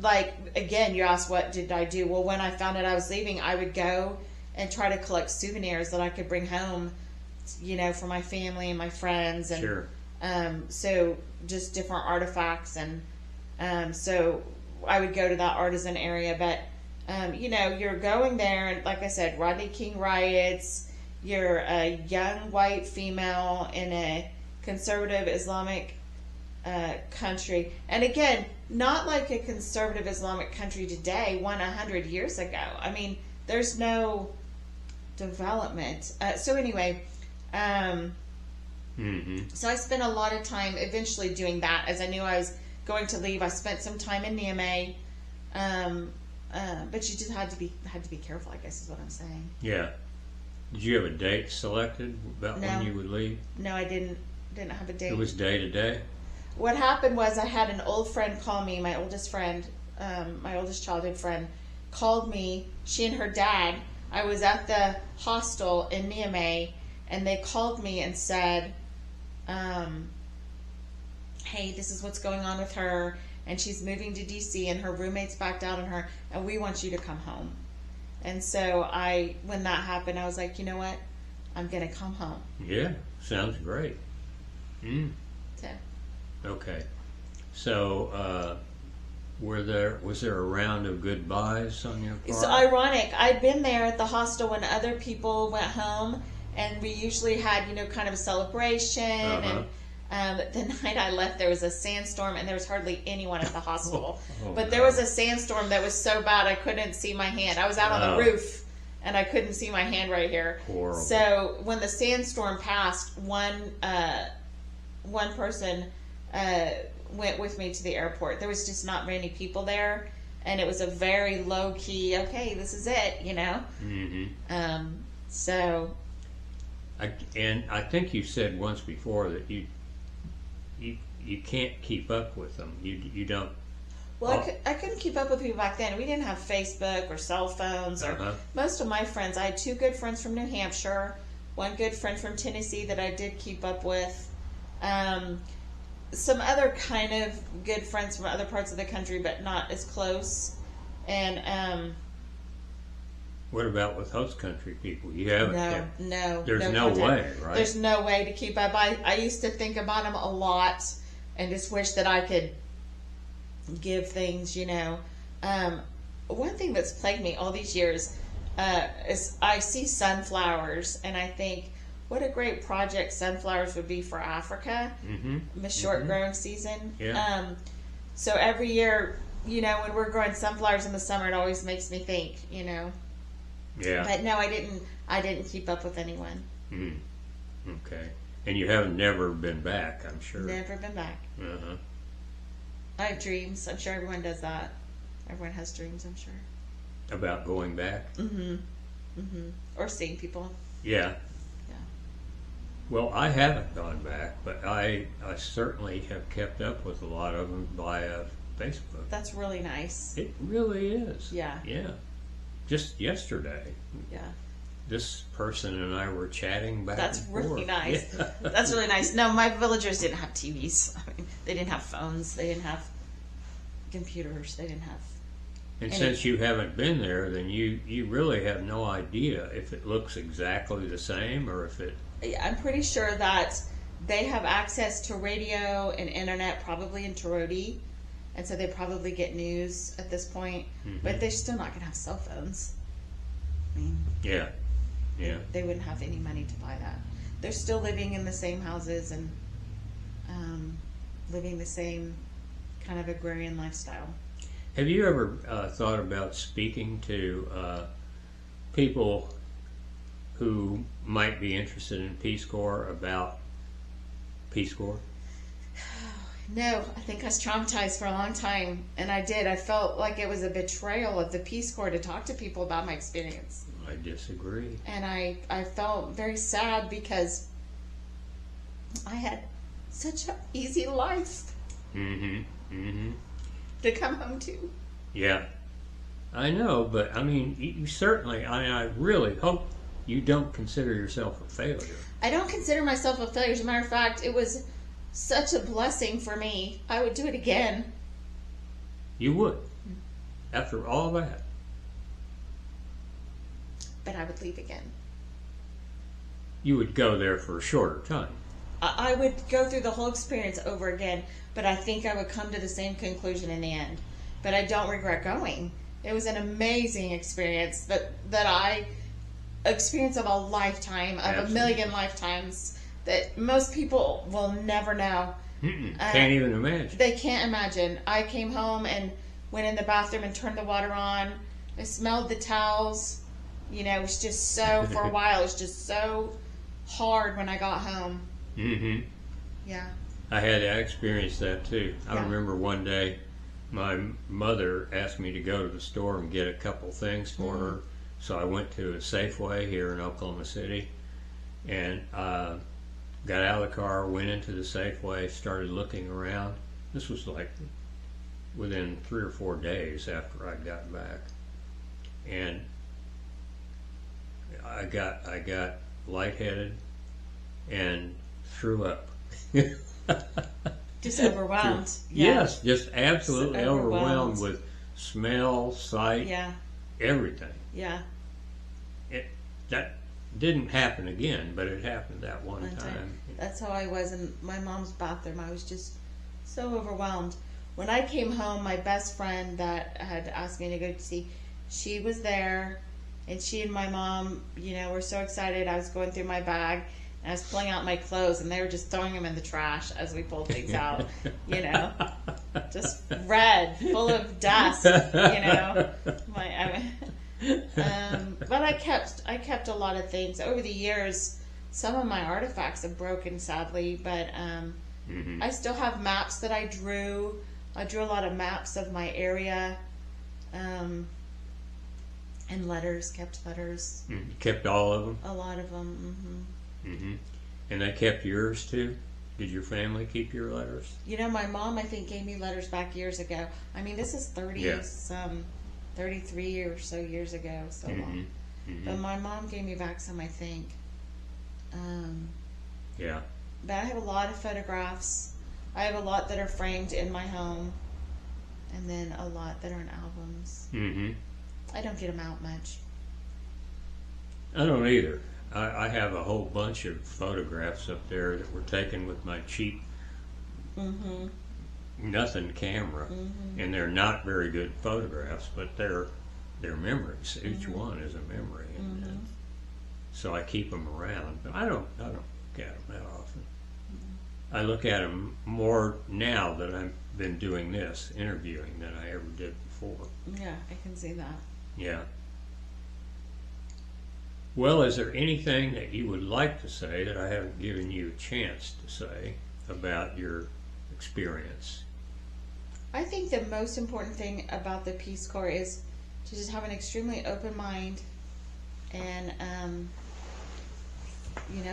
Speaker 2: like, again, you asked what did I do? Well, when I found out I was leaving, I would go and try to collect souvenirs that I could bring home, you know, for my family and my friends. And
Speaker 1: sure.
Speaker 2: So just different artifacts. And so I would go to that artisan area. But, you know, you're going there, and like I said, Rodney King riots. You're a young white female in a conservative Islamic country. And again, not like a conservative Islamic country today, 100 years ago. I mean, there's no development. So anyway, so I spent a lot of time eventually doing that. As I knew I was going to leave, I spent some time in Niamey. But you just had to be careful, I guess is what I'm saying.
Speaker 1: Yeah. Did you have a date selected about when you would leave?
Speaker 2: No, I didn't have a date.
Speaker 1: It was day to day?
Speaker 2: What happened was I had an old friend call me, my oldest friend, my oldest childhood friend, called me, she and her dad. I was at the hostel in Niamey, and they called me and said, hey, this is what's going on with her, and she's moving to D.C., and her roommate's backed out on her, and we want you to come home. And so when that happened, I was like, you know what? I'm going to come home.
Speaker 1: Yeah, sounds great.
Speaker 2: So.
Speaker 1: Okay. So, was there a round of goodbyes on your part?
Speaker 2: It's ironic. I'd been there at the hostel when other people went home, and we usually had, you know, kind of a celebration. And the night I left, there was a sandstorm, and there was hardly anyone at the hostel. But there was a sandstorm that was so bad I couldn't see my hand. I was out on the roof, and I couldn't see my hand right here.
Speaker 1: Horrible.
Speaker 2: So when the sandstorm passed, one person went with me to the airport. There was just not many people there, and it was a very low key. Okay, this is it, you know. So.
Speaker 1: I think you said once before that you can't keep up with them. You don't.
Speaker 2: Well, I couldn't keep up with people back then. We didn't have Facebook or cell phones. Or most of my friends, I had 2 good friends from New Hampshire, 1 good friend from Tennessee that I did keep up with. Some other kind of good friends from other parts of the country, but not as close. And
Speaker 1: what about with host country people? You haven't.
Speaker 2: No.
Speaker 1: There's no way, right?
Speaker 2: There's no way to keep up. I used to think about them a lot, and just wish that I could give things, you know. One thing that's plagued me all these years is I see sunflowers, and I think, what a great project sunflowers would be for Africa, the short growing season.
Speaker 1: Yeah.
Speaker 2: So every year, you know, when we're growing sunflowers in the summer, it always makes me think, you know.
Speaker 1: Yeah.
Speaker 2: But no, I didn't keep up with anyone.
Speaker 1: Okay. And you haven't never been back, I'm sure.
Speaker 2: Never been back. I have dreams. I'm sure everyone does that. Everyone has dreams, I'm sure.
Speaker 1: About going back?
Speaker 2: Or seeing people.
Speaker 1: Yeah.
Speaker 2: Yeah.
Speaker 1: Well, I haven't gone back, but I certainly have kept up with a lot of them via Facebook.
Speaker 2: That's really nice.
Speaker 1: It really is.
Speaker 2: Yeah.
Speaker 1: Yeah. Just yesterday,
Speaker 2: Yeah.
Speaker 1: this person and I were chatting back
Speaker 2: That's
Speaker 1: and forth.
Speaker 2: really nice.
Speaker 1: Yeah.
Speaker 2: That's really nice. No, my villagers didn't have TVs. I mean, they didn't have phones. They didn't have computers. They didn't have.
Speaker 1: And since you haven't been there, then you really have no idea if it looks exactly the same or if it...
Speaker 2: I'm pretty sure that they have access to radio and internet, probably in Taroti, and so they probably get news at this point. But they're still not going to have cell phones. I mean,
Speaker 1: Yeah.
Speaker 2: they wouldn't have any money to buy that. They're still living in the same houses and living the same kind of agrarian lifestyle.
Speaker 1: Have you ever thought about speaking to people who might be interested in Peace Corps about Peace Corps?
Speaker 2: No, I think I was traumatized for a long time, and I did. I felt like it was a betrayal of the Peace Corps to talk to people about my experience.
Speaker 1: I disagree.
Speaker 2: And I felt very sad because I had such an easy life to come home to.
Speaker 1: Yeah, I know, but I mean, you certainly, I really hope you don't consider yourself a failure.
Speaker 2: I don't consider myself a failure. As a matter of fact, it was such a blessing for me. I would do it again.
Speaker 1: You would, after all that.
Speaker 2: But I would leave again.
Speaker 1: You would go there for a shorter time.
Speaker 2: I would go through the whole experience over again, but I think I would come to the same conclusion in the end. But I don't regret going. It was an amazing experience that I experience of a lifetime, of
Speaker 1: Absolutely.
Speaker 2: a million lifetimes that most people will never know.
Speaker 1: Can't even imagine.
Speaker 2: They can't imagine. I came home and went in the bathroom and turned the water on. I smelled the towels. You know, it was just so, for a while, it was just so hard when I got home. Yeah.
Speaker 1: I experienced that too. I
Speaker 2: Yeah.
Speaker 1: remember one day my mother asked me to go to the store and get a couple things for her. So I went to a Safeway here in Oklahoma City and got out of the car, went into the Safeway, started looking around. This was like within 3 or 4 days after I got back. And I got lightheaded and threw up.
Speaker 2: Just overwhelmed. Yeah.
Speaker 1: Yes, just absolutely
Speaker 2: So overwhelmed.
Speaker 1: overwhelmed with smell, sight,
Speaker 2: Yeah.
Speaker 1: everything.
Speaker 2: Yeah.
Speaker 1: That didn't happen again, but it happened that one
Speaker 2: One
Speaker 1: time.
Speaker 2: time. That's how I was in my mom's bathroom. I was just so overwhelmed. When I came home, my best friend that had asked me to go to see, she was there, and she and my mom, you know, were so excited. I was going through my bag, and I was pulling out my clothes, and they were just throwing them in the trash as we pulled things out, you know, just red, full of dust, you know. But I kept a lot of things over the years. Some of my artifacts have broken, sadly, but I still have maps that I drew. I drew a lot of maps of my area, and letters. Kept letters.
Speaker 1: Kept all of them?
Speaker 2: A lot of them.
Speaker 1: And they kept yours too? Did your family keep your letters?
Speaker 2: You know, my mom, I think, gave me letters back years ago. I mean, this is 33 or so years ago, so long. But my mom gave me back some, I think.
Speaker 1: Yeah.
Speaker 2: But I have a lot of photographs. I have a lot that are framed in my home, and then a lot that are in albums. I don't get them out much.
Speaker 1: I don't either. I have a whole bunch of photographs up there that were taken with my cheap nothing camera, and they're not very good photographs, but they're memories. Each one is a memory, and so I keep them around. But I don't look at them that often. I look at them more now that I've been doing this interviewing than I ever did before.
Speaker 2: Yeah, I can see that.
Speaker 1: Yeah. Well, is there anything that you would like to say that I haven't given you a chance to say about your experience?
Speaker 2: I think the most important thing about the Peace Corps is to just have an extremely open mind and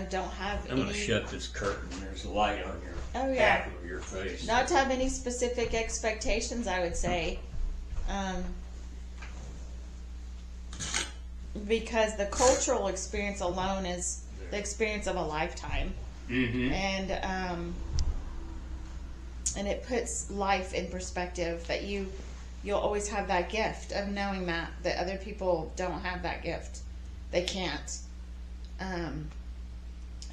Speaker 2: don't have
Speaker 1: I'm
Speaker 2: any.
Speaker 1: going to shut this curtain. There's a light on your
Speaker 2: Oh, yeah.
Speaker 1: half of your face.
Speaker 2: Not to have any specific expectations, I would say. Because the cultural experience alone is the experience of a lifetime.
Speaker 1: Mm-hmm.
Speaker 2: And it puts life in perspective, that you'll always have that gift of knowing that other people don't have that gift. They can't.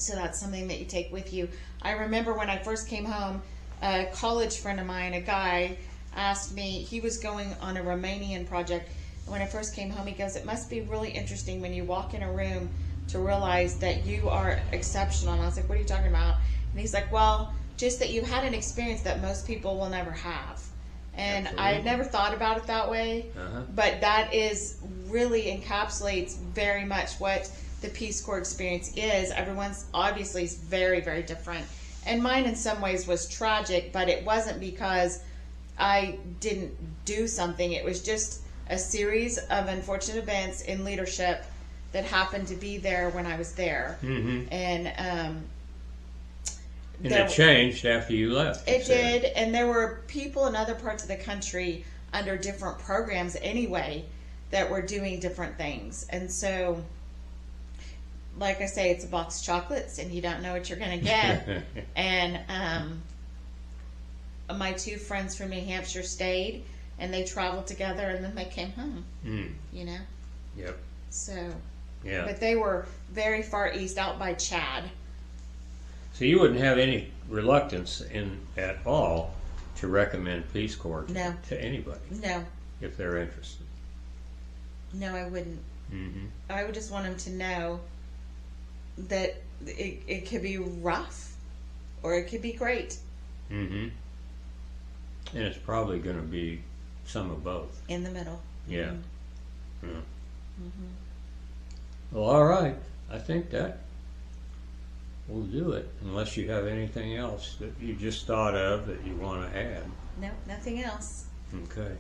Speaker 2: So that's something that you take with you. I remember when I first came home, a college friend of mine, a guy, asked me, he was going on a Romanian project. And when I first came home, he goes, it must be really interesting when you walk in a room to realize that you are exceptional. And I was like, what are you talking about? And he's like, well, just that you had an experience that most people will never have. And
Speaker 1: Absolutely.
Speaker 2: I had never thought about it that way, but that is really encapsulates very much what the Peace Corps experience is. Everyone's obviously is very, very different. And mine in some ways was tragic, but it wasn't because I didn't do something. It was just a series of unfortunate events in leadership that happened to be there when I was there.
Speaker 1: Mm-hmm.
Speaker 2: And
Speaker 1: it changed after you left.
Speaker 2: It did, and there were people in other parts of the country under different programs anyway that were doing different things. And so, like I say, it's a box of chocolates, and you don't know what you're going to get. And my two friends from New Hampshire stayed, and they traveled together, and then they came home.
Speaker 1: Yep.
Speaker 2: So,
Speaker 1: yeah.
Speaker 2: But they were very far east, out by Chad.
Speaker 1: So you wouldn't have any reluctance at all to recommend Peace Corps to anybody?
Speaker 2: No.
Speaker 1: If they're interested?
Speaker 2: No, I wouldn't.
Speaker 1: Mm-hmm.
Speaker 2: I would just want them to know that it could be rough or it could be great.
Speaker 1: Mm-hmm. And it's probably going to be some of both.
Speaker 2: In the middle.
Speaker 1: Yeah.
Speaker 2: Mm-hmm.
Speaker 1: Yeah.
Speaker 2: Mm-hmm.
Speaker 1: Well, all right. I think that will do it, unless you have anything else that you just thought of that you want to add.
Speaker 2: No, nothing else.
Speaker 1: Okay.